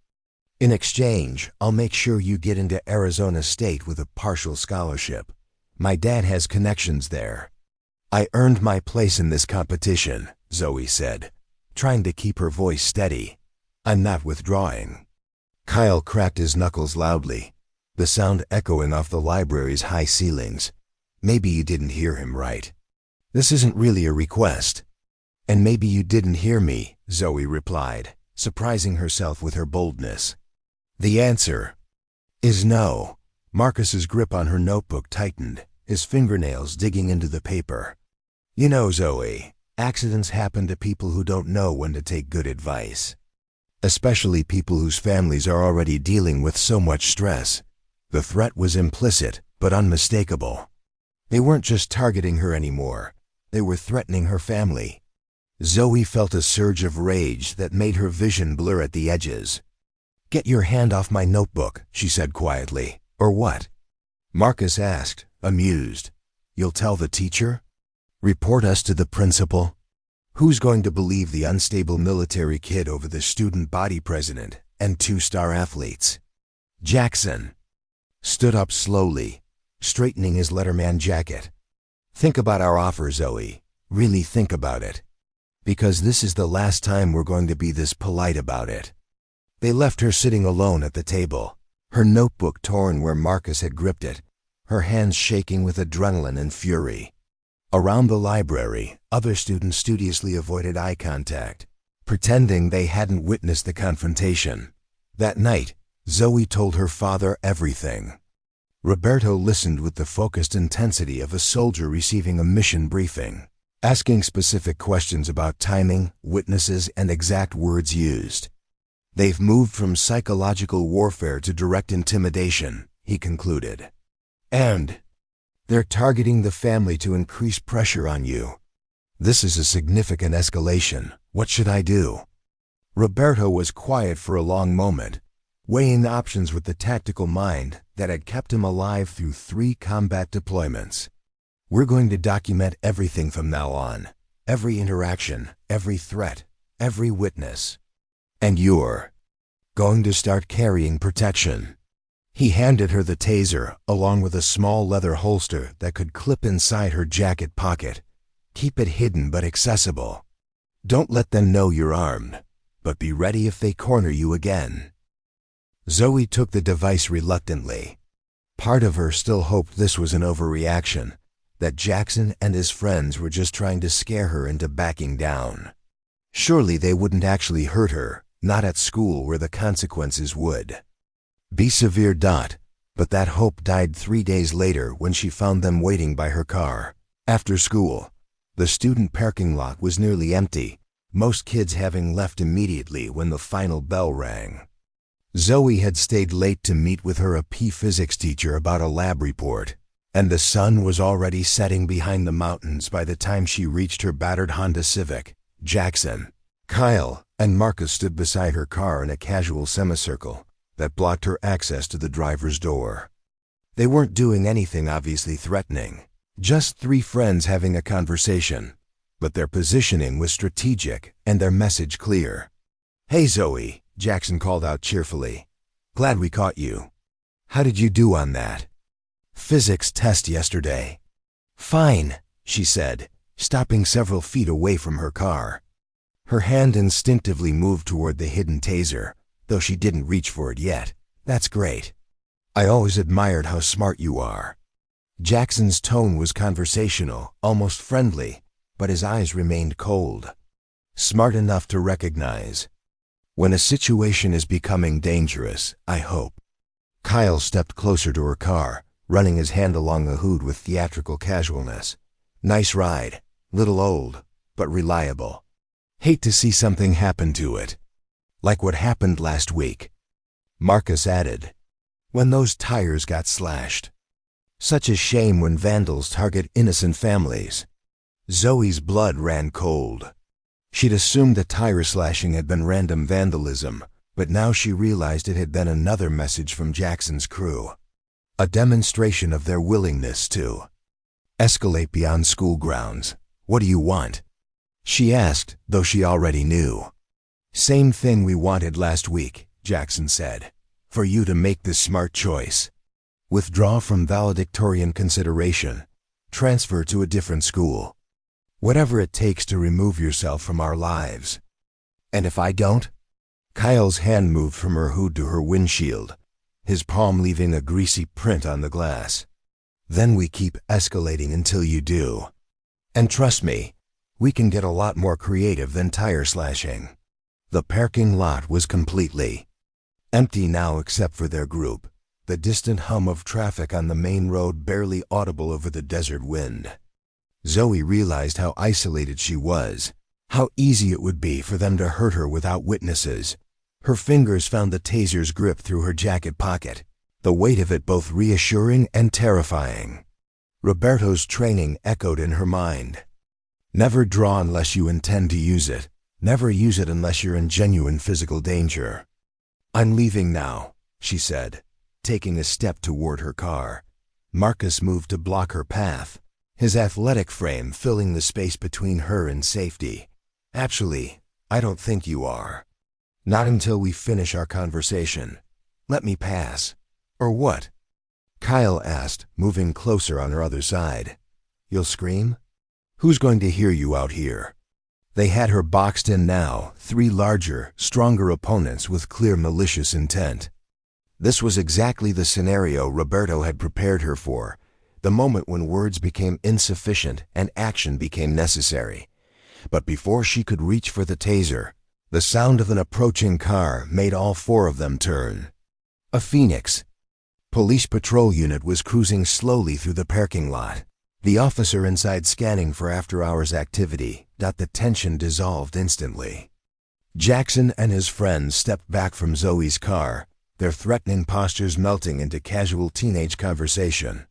In exchange, I'll make sure you get into Arizona State with a partial scholarship. My dad has connections there." "I earned my place in this competition," Zoe said, trying to keep her voice steady. "I'm not withdrawing." Kyle cracked his knuckles loudly, the sound echoing off the library's high ceilings. "Maybe you didn't hear him right. This isn't really a request." "And maybe you didn't hear me," Zoe replied, surprising herself with her boldness. "The answer is no." Marcus's grip on her notebook tightened, his fingernails digging into the paper. "You know, Zoe, accidents happen to people who don't know when to take good advice. Especially people whose families are already dealing with so much stress." The threat was implicit, but unmistakable. They weren't just targeting her anymore. They were threatening her family. Zoe felt a surge of rage that made her vision blur at the edges. "Get your hand off my notebook," she said quietly. "Or what?" Marcus asked, amused. "You'll tell the teacher? Report us to the principal? Who's going to believe the unstable military kid over the student body president and two-star athletes?" Jackson stood up slowly, straightening his letterman jacket. "Think about our offer, Zoe. Really think about it. Because this is the last time we're going to be this polite about it." They left her sitting alone at the table, her notebook torn where Marcus had gripped it, her hands shaking with adrenaline and fury. Around the library, other students studiously avoided eye contact, pretending they hadn't witnessed the confrontation. That night, Zoe told her father everything. Roberto listened with the focused intensity of a soldier receiving a mission briefing, asking specific questions about timing, witnesses, and exact words used. "They've moved from psychological warfare to direct intimidation," he concluded. "And they're targeting the family to increase pressure on you. This is a significant escalation. What should I do? Roberto was quiet for a long moment, weighing options with the tactical mind that had kept him alive through 3 combat deployments. We're going to document everything from now on. Every interaction, every threat, every witness. And you're going to start carrying protection. He handed her the taser, along with a small leather holster that could clip inside her jacket pocket. Keep it hidden but accessible. Don't let them know you're armed, but be ready if they corner you again. Zoe took the device reluctantly. Part of her still hoped this was an overreaction, that Jackson and his friends were just trying to scare her into backing down. Surely they wouldn't actually hurt her, not at school where the consequences would be severe. But that hope died 3 days later when she found them waiting by her car. After school, the student parking lot was nearly empty, most kids having left immediately when the final bell rang. Zoe had stayed late to meet with her AP physics teacher about a lab report, and the sun was already setting behind the mountains by the time she reached her battered Honda Civic. Jackson, Kyle, and Marcus stood beside her car in a casual semicircle that blocked her access to the driver's door. They weren't doing anything obviously threatening, just 3 friends having a conversation, but their positioning was strategic and their message clear. "Hey Zoe," Jackson called out cheerfully. "Glad we caught you. How did you do on that physics test yesterday?" "Fine," she said, stopping several feet away from her car. Her hand instinctively moved toward the hidden taser, though she didn't reach for it yet. "That's great. I always admired how smart you are." Jackson's tone was conversational, almost friendly, but his eyes remained cold. "Smart enough to recognize when a situation is becoming dangerous, I hope." Kyle stepped closer to her car, running his hand along the hood with theatrical casualness. "Nice ride. Little old, but reliable. Hate to see something happen to it. Like what happened last week." Marcus added, "When those tires got slashed. Such a shame when vandals target innocent families." Zoe's blood ran cold. She'd assumed the tire slashing had been random vandalism, but now she realized it had been another message from Jackson's crew. A demonstration of their willingness to escalate beyond school grounds. "What do you want?" she asked, though she already knew. "Same thing we wanted last week," Jackson said. "For you to make the smart choice. Withdraw from valedictorian consideration. Transfer to a different school. Whatever it takes to remove yourself from our lives." "And if I don't?" Kyle's hand moved from her hood to her windshield, his palm leaving a greasy print on the glass. "Then we keep escalating until you do. And trust me, we can get a lot more creative than tire slashing." The parking lot was completely empty now except for their group, the distant hum of traffic on the main road barely audible over the desert wind. Zoe realized how isolated she was, how easy it would be for them to hurt her without witnesses. Her fingers found the taser's grip through her jacket pocket, the weight of it both reassuring and terrifying. Roberto's training echoed in her mind. Never draw unless you intend to use it. Never use it unless you're in genuine physical danger. "I'm leaving now," she said, taking a step toward her car. Marcus moved to block her path, his athletic frame filling the space between her and safety. "Actually, I don't think you are. Not until we finish our conversation. Let me pass." "Or what?" Kyle asked, moving closer on her other side. "You'll scream? Who's going to hear you out here?" They had her boxed in now, 3 larger, stronger opponents with clear malicious intent. This was exactly the scenario Roberto had prepared her for, the moment when words became insufficient and action became necessary. But before she could reach for the taser, the sound of an approaching car made all 4 of them turn. A Phoenix police patrol unit was cruising slowly through the parking lot, the officer inside scanning for after-hours activity. The tension dissolved instantly. Jackson and his friends stepped back from Zoe's car, their threatening postures melting into casual teenage conversation.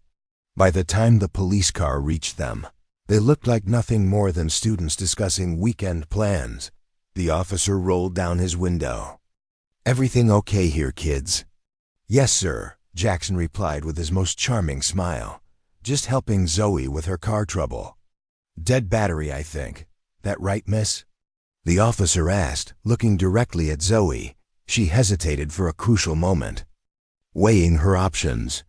By the time the police car reached them, They looked like nothing more than students discussing weekend plans. The officer rolled down his window. "Everything okay here, kids?" "Yes, sir," Jackson replied with his most charming smile. "Just helping Zoe with her car trouble." "Dead battery, I think. That right, miss?" the officer asked, looking directly at Zoe. She hesitated for a crucial moment, weighing her options.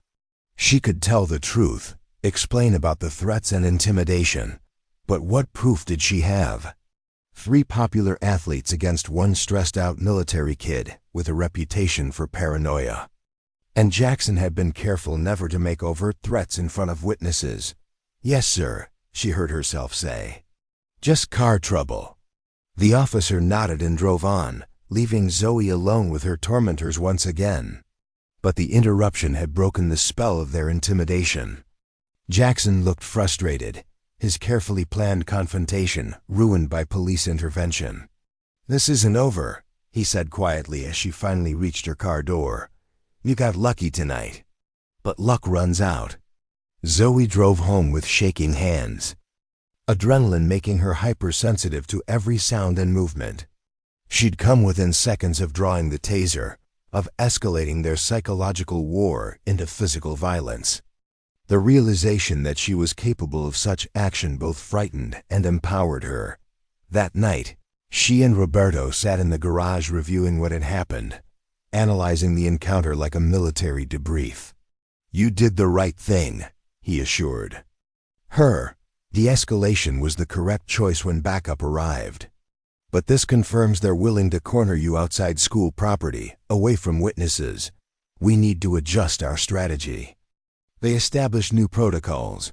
She could tell the truth, explain about the threats and intimidation. But what proof did she have? 3 popular athletes against one stressed-out military kid with a reputation for paranoia. And Jackson had been careful never to make overt threats in front of witnesses. "Yes, sir," she heard herself say. "Just car trouble." The officer nodded and drove on, leaving Zoe alone with her tormentors once again. But the interruption had broken the spell of their intimidation. Jackson looked frustrated, his carefully planned confrontation ruined by police intervention. "This isn't over," he said quietly as she finally reached her car door. "You got lucky tonight. But luck runs out." Zoe drove home with shaking hands, adrenaline making her hypersensitive to every sound and movement. She'd come within seconds of drawing the taser, of escalating their psychological war into physical violence. The realization that she was capable of such action both frightened and empowered her. That night, she and Roberto sat in the garage reviewing what had happened, analyzing the encounter like a military debrief. "You did the right thing," he assured her. De-escalation was the correct choice when backup arrived. "But this confirms they're willing to corner you outside school property, away from witnesses. We need to adjust our strategy." They established new protocols.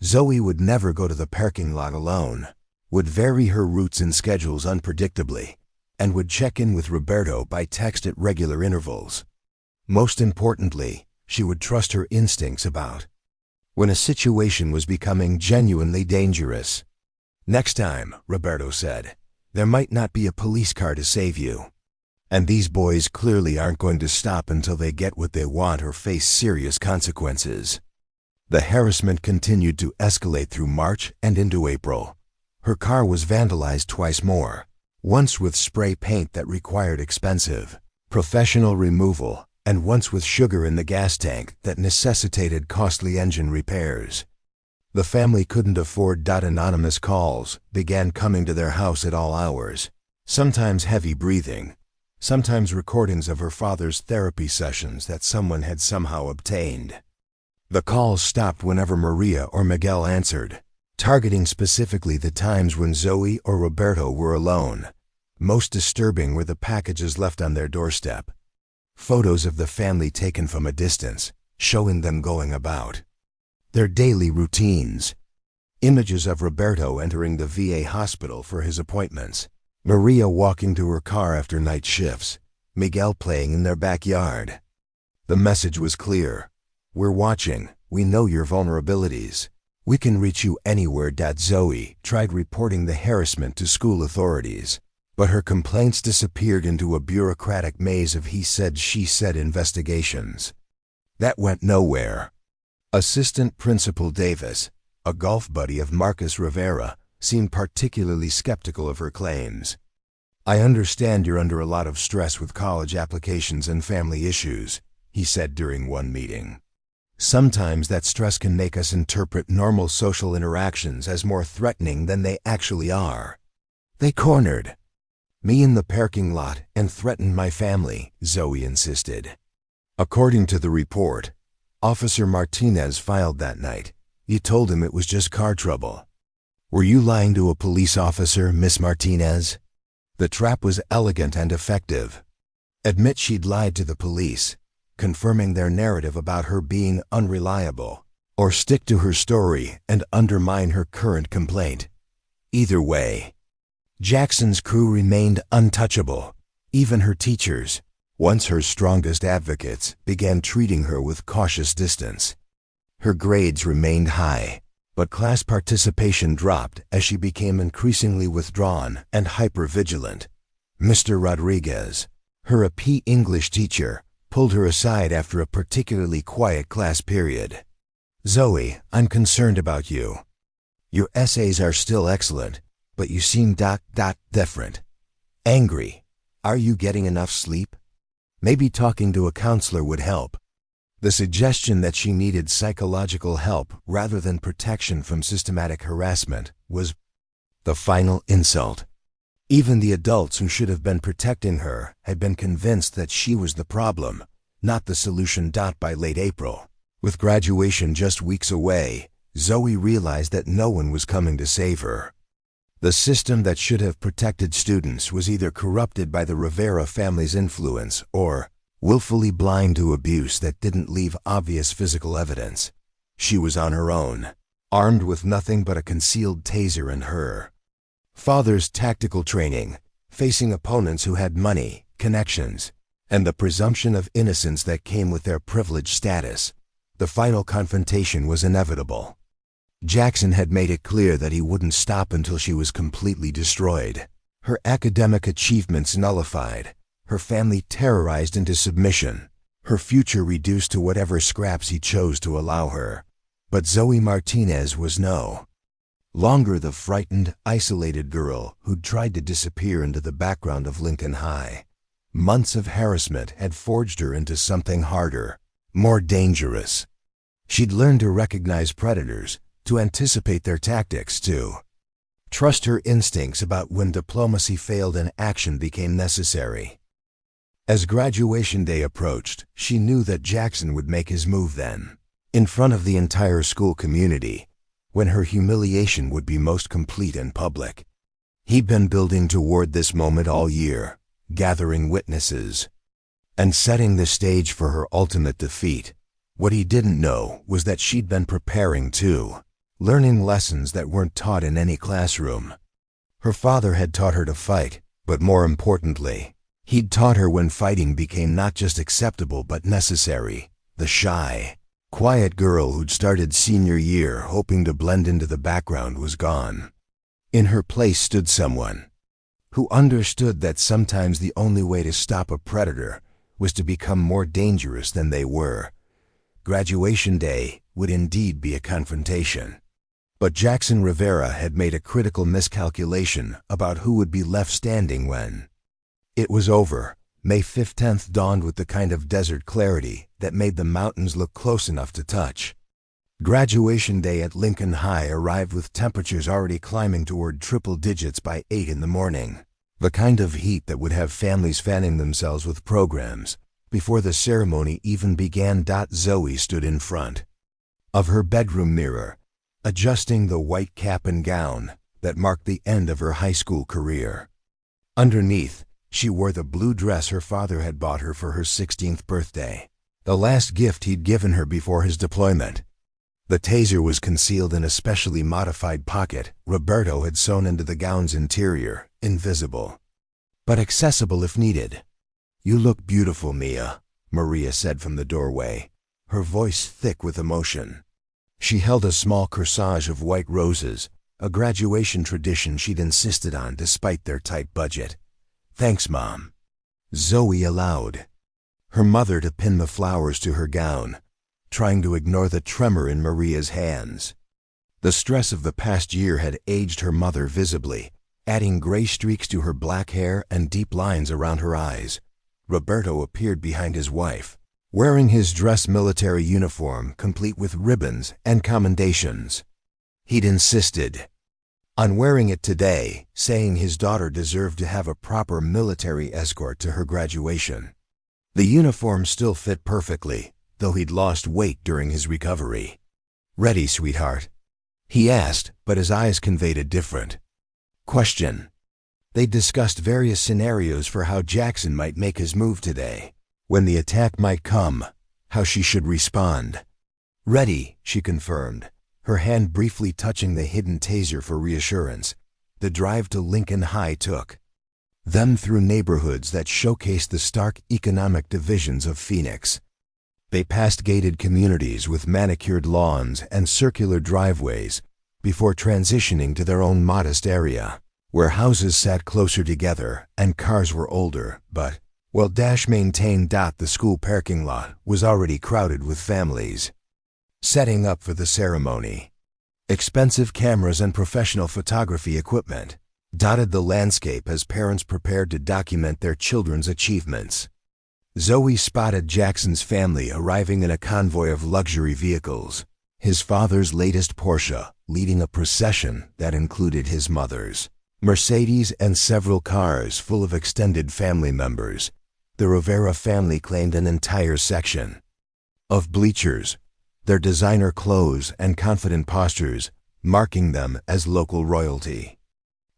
Zoe would never go to the parking lot alone, would vary her routes and schedules unpredictably, and would check in with Roberto by text at regular intervals. Most importantly, she would trust her instincts about when a situation was becoming genuinely dangerous. "Next time," Roberto said, "there might not be a police car to save you. And these boys clearly aren't going to stop until they get what they want or face serious consequences." The harassment continued to escalate through March and into April. Her car was vandalized twice more, once with spray paint that required expensive, professional removal, and once with sugar in the gas tank that necessitated costly engine repairs. The family couldn't afford anonymous calls, began coming to their house at all hours, sometimes heavy breathing, sometimes recordings of her father's therapy sessions that someone had somehow obtained. The calls stopped whenever Maria or Miguel answered, targeting specifically the times when Zoe or Roberto were alone. Most disturbing were the packages left on their doorstep. Photos of the family taken from a distance, showing them going about their daily routines. Images of Roberto entering the VA hospital for his appointments, Maria walking to her car after night shifts, Miguel playing in their backyard. The message was clear. "We're watching. We know your vulnerabilities. We can reach you anywhere." Zoe tried reporting the harassment to school authorities, but her complaints disappeared into a bureaucratic maze of he said, she said investigations. That went nowhere. Assistant Principal Davis, a golf buddy of Marcus Rivera, seemed particularly skeptical of her claims. "I understand you're under a lot of stress with college applications and family issues," he said during one meeting. "Sometimes that stress can make us interpret normal social interactions as more threatening than they actually are." "They cornered me in the parking lot and threatened my family," Zoe insisted. According to the report, Officer Martinez filed that night. "You told him it was just car trouble." "Were you lying to a police officer, Miss Martinez?" The trap was elegant and effective. Admit she'd lied to the police, confirming their narrative about her being unreliable, or stick to her story and undermine her current complaint. Either way, Jackson's crew remained untouchable. Even her teachers, once her strongest advocates, began treating her with cautious distance. Her grades remained high, but class participation dropped as she became increasingly withdrawn and hyper-vigilant. Mr. Rodriguez, her AP English teacher, pulled her aside after a particularly quiet class period. "Zoe, I'm concerned about you. Your essays are still excellent, but you seem different. Angry. Are you getting enough sleep? Maybe talking to a counselor would help. The suggestion that she needed psychological help rather than protection from systematic harassment was the final insult. Even the adults who should have been protecting her had been convinced that she was the problem, not the solution. By late April, with graduation just weeks away, Zoe realized that no one was coming to save her. The system that should have protected students was either corrupted by the Rivera family's influence or willfully blind to abuse that didn't leave obvious physical evidence. She was on her own, armed with nothing but a concealed taser and her father's tactical training, facing opponents who had money, connections, and the presumption of innocence that came with their privileged status. The final confrontation was inevitable. Jackson had made it clear that he wouldn't stop until she was completely destroyed, her academic achievements nullified, her family terrorized into submission, her future reduced to whatever scraps he chose to allow her. But Zoe Martinez was no longer the frightened, isolated girl who'd tried to disappear into the background of Lincoln High. Months of harassment had forged her into something harder, more dangerous. She'd learned to recognize predators, to anticipate their tactics, to trust her instincts about when diplomacy failed and action became necessary. As graduation day approached, she knew that Jackson would make his move then, in front of the entire school community, when her humiliation would be most complete and public. He'd been building toward this moment all year, gathering witnesses, and setting the stage for her ultimate defeat. What he didn't know was that she'd been preparing too, learning lessons that weren't taught in any classroom. Her father had taught her to fight, but more importantly, he'd taught her when fighting became not just acceptable but necessary. The shy, quiet girl who'd started senior year hoping to blend into the background was gone. In her place stood someone who understood that sometimes the only way to stop a predator was to become more dangerous than they were. Graduation day would indeed be a confrontation. But Jackson Rivera had made a critical miscalculation about who would be left standing when it was over. May 15th dawned with the kind of desert clarity that made the mountains look close enough to touch. Graduation day at Lincoln High arrived with temperatures already climbing toward triple digits by 8 in the morning, the kind of heat that would have families fanning themselves with programs before the ceremony even began. Zoe stood in front of her bedroom mirror, adjusting the white cap and gown that marked the end of her high school career. Underneath, she wore the blue dress her father had bought her for her 16th birthday, the last gift he'd given her before his deployment. The taser was concealed in a specially modified pocket Roberto had sewn into the gown's interior, invisible, but accessible if needed. "You look beautiful, Mia," Maria said from the doorway, her voice thick with emotion. She held a small corsage of white roses, a graduation tradition she'd insisted on despite their tight budget. "Thanks, Mom," Zoe allowed her mother to pin the flowers to her gown, trying to ignore the tremor in Maria's hands. The stress of the past year had aged her mother visibly, adding gray streaks to her black hair and deep lines around her eyes. Roberto appeared behind his wife, wearing his dress military uniform complete with ribbons and commendations. He'd insisted on wearing it today, saying his daughter deserved to have a proper military escort to her graduation. The uniform still fit perfectly, though he'd lost weight during his recovery. "Ready, sweetheart?" he asked, but his eyes conveyed a different question. They discussed various scenarios for how Jackson might make his move today, when the attack might come, how she should respond. "Ready," she confirmed, her hand briefly touching the hidden taser for reassurance. The drive to Lincoln High took them through neighborhoods that showcased the stark economic divisions of Phoenix. They passed gated communities with manicured lawns and circular driveways before transitioning to their own modest area, where houses sat closer together and cars were older, but well-maintained. The school parking lot was already crowded with families setting up for the ceremony. Expensive cameras and professional photography equipment dotted the landscape as parents prepared to document their children's achievements. Zoe spotted Jackson's family arriving in a convoy of luxury vehicles, his father's latest Porsche leading a procession that included his mother's Mercedes and several cars full of extended family members. The Rivera family claimed an entire section of bleachers, their designer clothes and confident postures marking them as local royalty.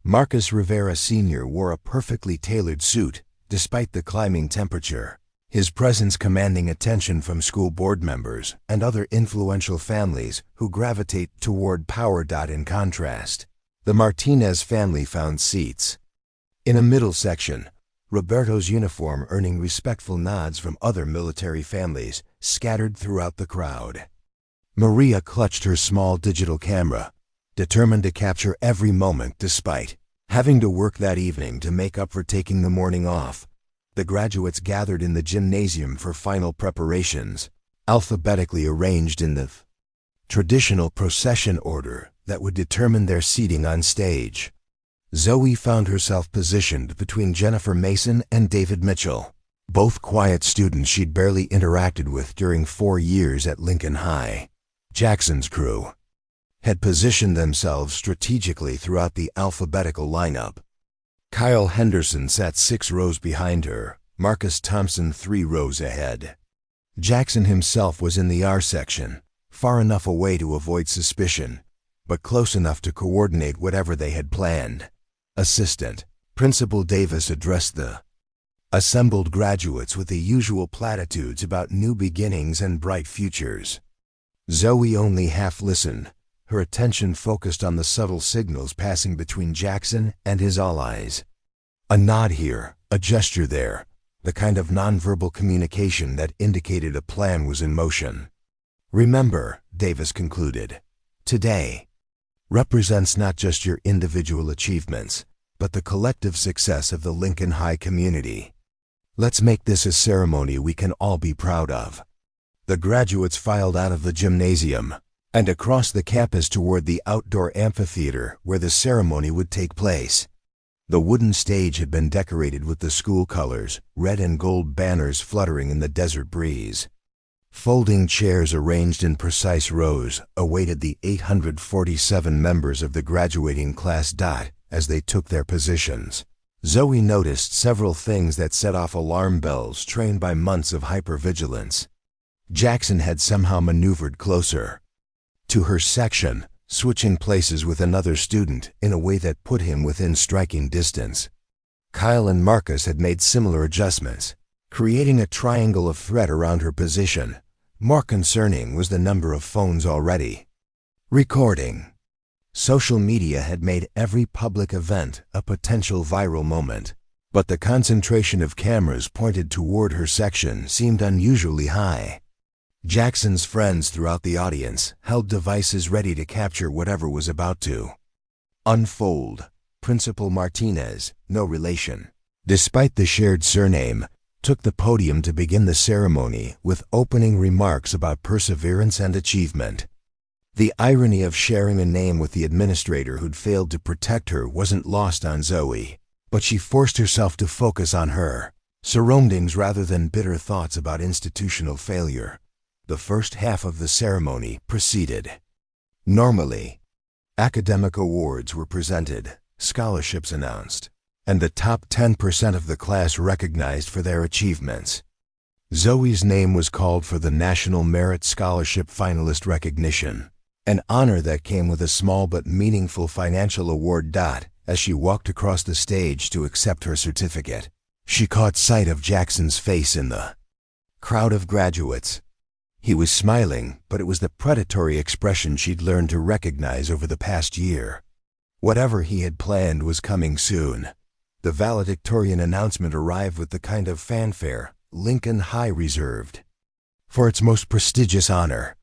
Marcus Rivera Sr. wore a perfectly tailored suit despite the climbing temperature, his presence commanding attention from school board members and other influential families who gravitate toward power. In contrast, the Martinez family found seats in a middle section, Roberto's uniform earning respectful nods from other military families scattered throughout the crowd. Maria clutched her small digital camera, determined to capture every moment despite having to work that evening to make up for taking the morning off. The graduates gathered in the gymnasium for final preparations, alphabetically arranged in the traditional procession order that would determine their seating on stage. Zoe found herself positioned between Jennifer Mason and David Mitchell, both quiet students she'd barely interacted with during 4 years at Lincoln High. Jackson's crew had positioned themselves strategically throughout the alphabetical lineup. Kyle Henderson sat 6 rows behind her, Marcus Thompson 3 rows ahead. Jackson himself was in the R section, far enough away to avoid suspicion, but close enough to coordinate whatever they had planned. Assistant Principal Davis addressed the assembled graduates with the usual platitudes about new beginnings and bright futures. Zoe only half listened, her attention focused on the subtle signals passing between Jackson and his allies. A nod here, a gesture there, the kind of nonverbal communication that indicated a plan was in motion. Remember, Davis concluded, today represents not just your individual achievements, but the collective success of the Lincoln High community. Let's make this a ceremony we can all be proud of. The graduates filed out of the gymnasium and across the campus toward the outdoor amphitheater where the ceremony would take place. The wooden stage had been decorated with the school colors, red and gold banners fluttering in the desert breeze. Folding chairs arranged in precise rows awaited the 847 members of the graduating class. As they took their positions, Zoe noticed several things that set off alarm bells trained by months of hypervigilance. Jackson had somehow maneuvered closer to her section, switching places with another student in a way that put him within striking distance. Kyle and Marcus had made similar adjustments, creating a triangle of threat around her position. More concerning was the number of phones already recording. Social media had made every public event a potential viral moment, but the concentration of cameras pointed toward her section seemed unusually high. Jackson's friends throughout the audience held devices ready to capture whatever was about to unfold. Principal Martinez, no relation, despite the shared surname, took the podium to begin the ceremony with opening remarks about perseverance and achievement. The irony of sharing a name with the administrator who'd failed to protect her wasn't lost on Zoe, but she forced herself to focus on her surroundings rather than bitter thoughts about institutional failure. The first half of the ceremony proceeded normally. Academic awards were presented, scholarships announced, and the top 10% of the class recognized for their achievements. Zoe's name was called for the National Merit Scholarship finalist recognition, an honor that came with a small but meaningful financial award. As she walked across the stage to accept her certificate, she caught sight of Jackson's face in the crowd of graduates. He was smiling, but it was the predatory expression she'd learned to recognize over the past year. Whatever he had planned was coming soon. The valedictorian announcement arrived with the kind of fanfare Lincoln High reserved for its most prestigious honor.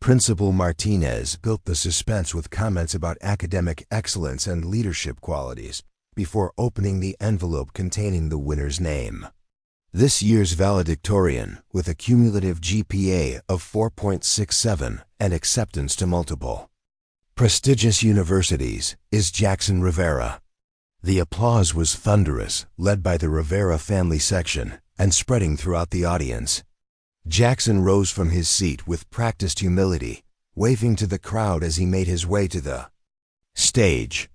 Principal Martinez built the suspense with comments about academic excellence and leadership qualities before opening the envelope containing the winner's name. This year's valedictorian, with a cumulative GPA of 4.67 and acceptance to multiple Prestigious universities, is Jackson Rivera. The applause was thunderous, led by the Rivera family section, and spreading throughout the audience. Jackson rose from his seat with practiced humility, waving to the crowd as he made his way to the stage.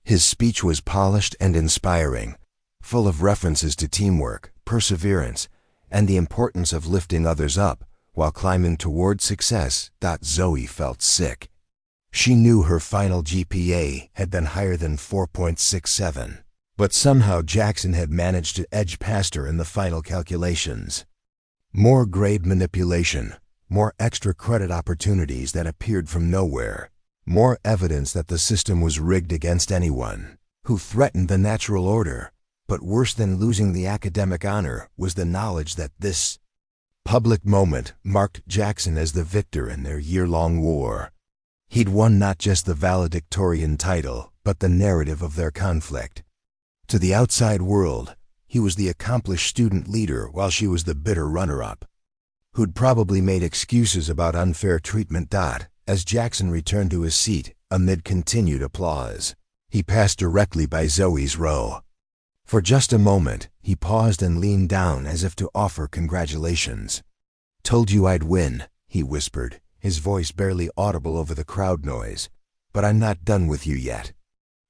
His speech was polished and inspiring, full of references to teamwork, perseverance, and the importance of lifting others up while climbing toward success. Zoe felt sick. She knew her final GPA had been higher than 4.67, but somehow Jackson had managed to edge past her in the final calculations. More grade manipulation, more extra credit opportunities that appeared from nowhere, more evidence that the system was rigged against anyone who threatened the natural order. But worse than losing the academic honor was the knowledge that this public moment marked Jackson as the victor in their year-long war. He'd won not just the valedictorian title, but the narrative of their conflict. To the outside world, he was the accomplished student leader while she was the bitter runner-up, who'd probably made excuses about unfair treatment. As Jackson returned to his seat, amid continued applause, he passed directly by Zoe's row. For just a moment, he paused and leaned down as if to offer congratulations. "Told you I'd win," he whispered, his voice barely audible over the crowd noise. "But I'm not done with you yet.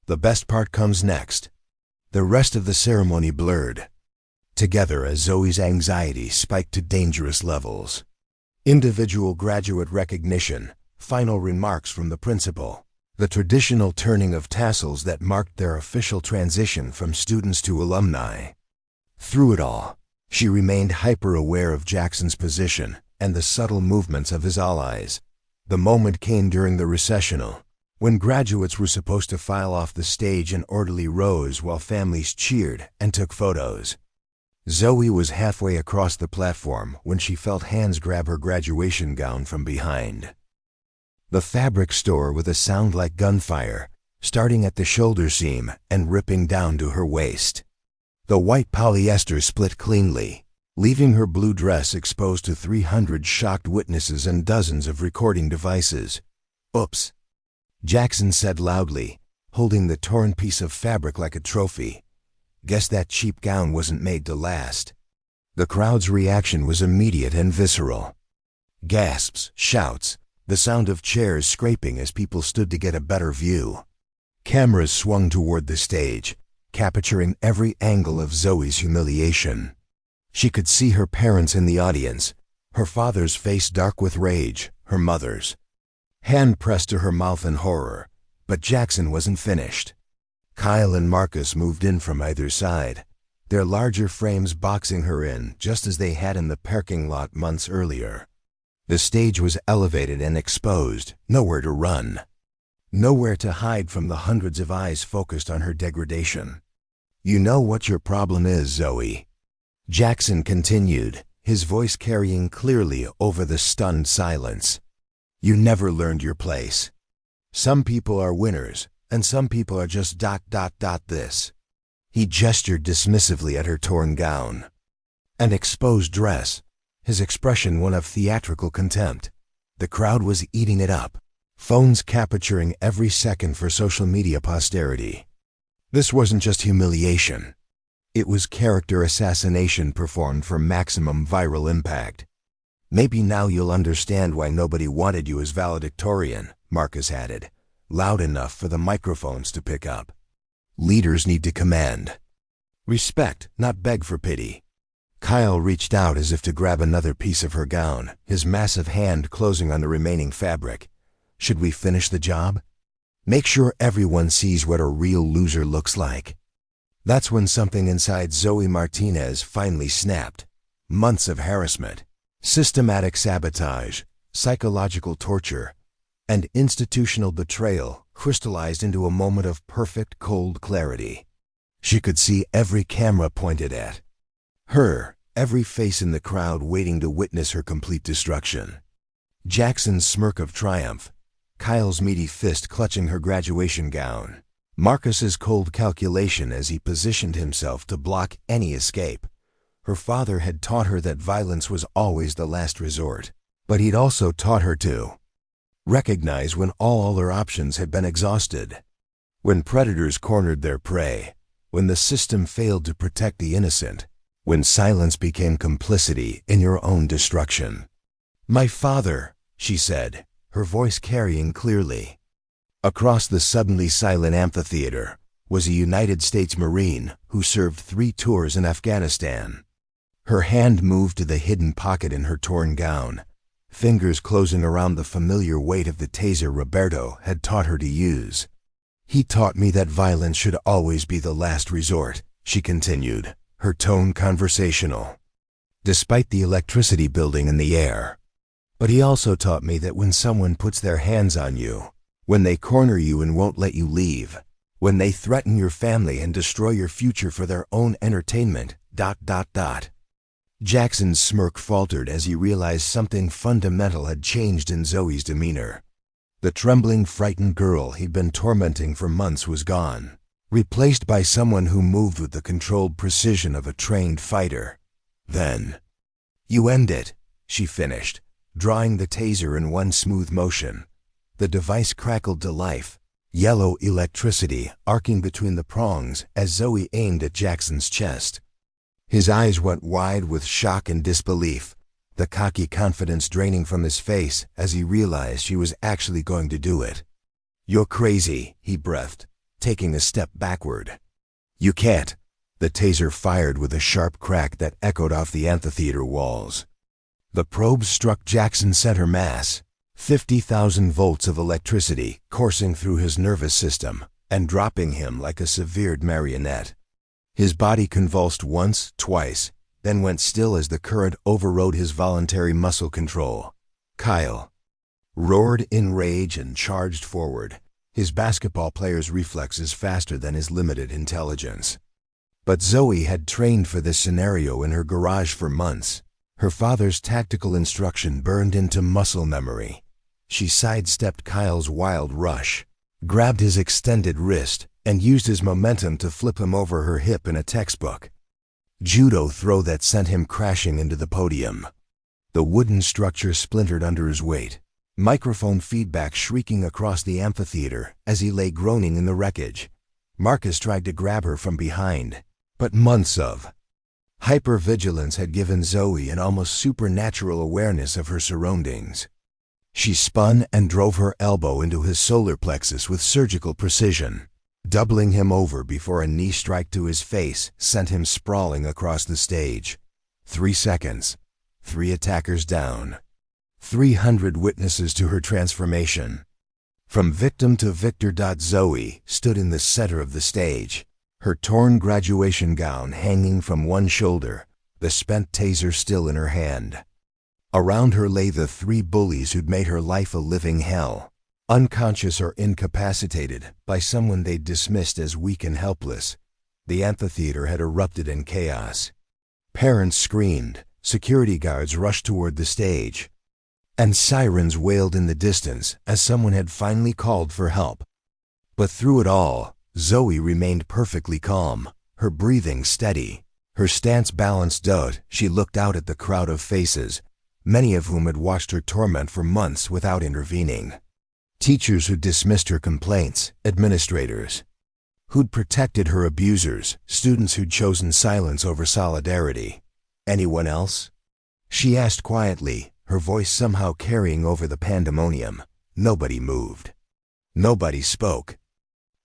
The best part comes next." The rest of the ceremony blurred together as Zoe's anxiety spiked to dangerous levels. Individual graduate recognition, final remarks from the principal, the traditional turning of tassels that marked their official transition from students to alumni. Through it all, she remained hyper-aware of Jackson's position and the subtle movements of his allies. The moment came during the recessional, when graduates were supposed to file off the stage in orderly rows while families cheered and took photos. Zoe was halfway across the platform when she felt hands grab her graduation gown from behind. The fabric tore with a sound like gunfire, starting at the shoulder seam and ripping down to her waist. The white polyester split cleanly, leaving her blue dress exposed to 300 shocked witnesses and dozens of recording devices. "Oops," Jackson said loudly, holding the torn piece of fabric like a trophy. "Guess that cheap gown wasn't made to last." The crowd's reaction was immediate and visceral. Gasps, shouts, the sound of chairs scraping as people stood to get a better view. Cameras swung toward the stage, capturing every angle of Zoe's humiliation. She could see her parents in the audience, her father's face dark with rage, her mother's hand pressed to her mouth in horror. But Jackson wasn't finished. Kyle and Marcus moved in from either side, their larger frames boxing her in just as they had in the parking lot months earlier. The stage was elevated and exposed, nowhere to run, nowhere to hide from the hundreds of eyes focused on her degradation. "You know what your problem is, Zoe," Jackson continued, his voice carrying clearly over the stunned silence. "You never learned your place. Some people are winners, and some people are just ... this." He gestured dismissively at her torn gown, an exposed dress, his expression one of theatrical contempt. The crowd was eating it up, phones capturing every second for social media posterity. This wasn't just humiliation. It was character assassination performed for maximum viral impact. "Maybe now you'll understand why nobody wanted you as valedictorian," Marcus added, loud enough for the microphones to pick up. "Leaders need to command respect, not beg for pity." Kyle reached out as if to grab another piece of her gown, his massive hand closing on the remaining fabric. "Should we finish the job? Make sure everyone sees what a real loser looks like." That's when something inside Zoe Martinez finally snapped. Months of harassment, systematic sabotage, psychological torture, and institutional betrayal crystallized into a moment of perfect cold clarity. She could see every camera pointed at her, every face in the crowd waiting to witness her complete destruction. Jackson's smirk of triumph, Kyle's meaty fist clutching her graduation gown, Marcus's cold calculation as he positioned himself to block any escape. Her father had taught her that violence was always the last resort, but he'd also taught her to Recognize when all other options had been exhausted. When predators cornered their prey. When the system failed to protect the innocent. When silence became complicity in your own destruction. "My father," she said, her voice carrying clearly. Across the suddenly silent amphitheater was a United States Marine who served 3 tours in Afghanistan. Her hand moved to the hidden pocket in her torn gown, fingers closing around the familiar weight of the taser Roberto had taught her to use. "He taught me that violence should always be the last resort," she continued, her tone conversational, despite the electricity building in the air. "But he also taught me that when someone puts their hands on you, when they corner you and won't let you leave, when they threaten your family and destroy your future for their own entertainment, ... Jackson's smirk faltered as he realized something fundamental had changed in Zoe's demeanor. The trembling, frightened girl he'd been tormenting for months was gone, replaced by someone who moved with the controlled precision of a trained fighter. "Then, you end it," she finished, drawing the taser in one smooth motion. The device crackled to life, yellow electricity arcing between the prongs as Zoe aimed at Jackson's chest. His eyes went wide with shock and disbelief, the cocky confidence draining from his face as he realized she was actually going to do it. "You're crazy," he breathed, taking a step backward. "You can't." The taser fired with a sharp crack that echoed off the amphitheater walls. The probe struck Jackson's center mass, 50,000 volts of electricity coursing through his nervous system and dropping him like a severed marionette. His body convulsed once, twice, then went still as the current overrode his voluntary muscle control. Kyle roared in rage and charged forward, his basketball player's reflexes faster than his limited intelligence. But Zoe had trained for this scenario in her garage for months. Her father's tactical instruction burned into muscle memory. She sidestepped Kyle's wild rush, grabbed his extended wrist, and used his momentum to flip him over her hip in a textbook judo throw that sent him crashing into the podium. The wooden structure splintered under his weight, microphone feedback shrieking across the amphitheater as he lay groaning in the wreckage. Marcus tried to grab her from behind, but months of hypervigilance had given Zoe an almost supernatural awareness of her surroundings. She spun and drove her elbow into his solar plexus with surgical precision, doubling him over before a knee strike to his face sent him sprawling across the stage. 3 seconds. 3 attackers down. 300 witnesses to her transformation. From victim to victor. Zoe stood in the center of the stage, her torn graduation gown hanging from one shoulder, the spent taser still in her hand. Around her lay the 3 bullies who'd made her life a living hell. Unconscious or incapacitated by someone they'd dismissed as weak and helpless, the amphitheater had erupted in chaos. Parents screamed, security guards rushed toward the stage, and sirens wailed in the distance as someone had finally called for help. But through it all, Zoe remained perfectly calm, her breathing steady, her stance balanced. She looked out at the crowd of faces, many of whom had watched her torment for months without intervening. Teachers who'd dismissed her complaints, administrators who'd protected her abusers, students who'd chosen silence over solidarity. "Anyone else?" she asked quietly, her voice somehow carrying over the pandemonium. Nobody moved. Nobody spoke.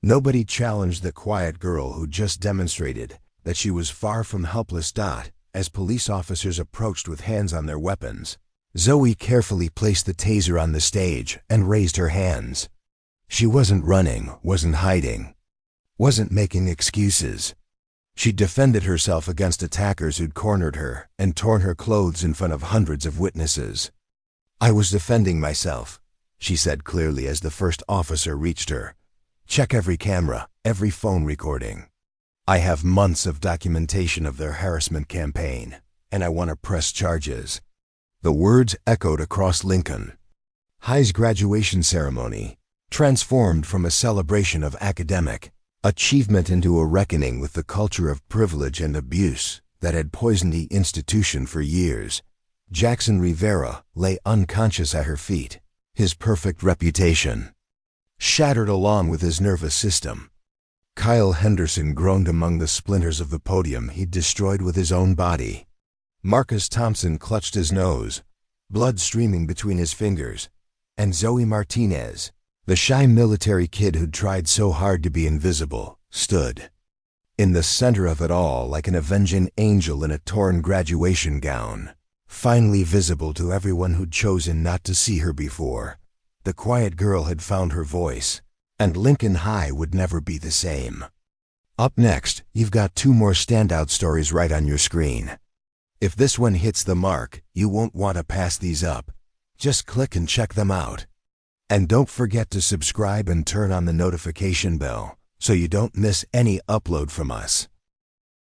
Nobody challenged the quiet girl who just demonstrated that she was far from helpless. As police officers approached with hands on their weapons, Zoe carefully placed the taser on the stage and raised her hands. She wasn't running, wasn't hiding, wasn't making excuses. She defended herself against attackers who'd cornered her and torn her clothes in front of hundreds of witnesses. "I was defending myself," she said clearly as the first officer reached her. "Check every camera, every phone recording. I have months of documentation of their harassment campaign, and I want to press charges." The words echoed across Lincoln. High's graduation ceremony transformed from a celebration of academic achievement into a reckoning with the culture of privilege and abuse that had poisoned the institution for years. Jackson Rivera lay unconscious at her feet, his perfect reputation, shattered along with his nervous system. Kyle Henderson groaned among the splinters of the podium he'd destroyed with his own body. Marcus Thompson clutched his nose, blood streaming between his fingers, and Zoe Martinez, the shy military kid who'd tried so hard to be invisible, stood in the center of it all like an avenging angel in a torn graduation gown, finally visible to everyone who'd chosen not to see her before. The quiet girl had found her voice, and Lincoln High would never be the same. Up next, you've got 2 more standout stories right on your screen. If this one hits the mark, you won't want to pass these up. Just click and check them out. And don't forget to subscribe and turn on the notification bell so you don't miss any upload from us.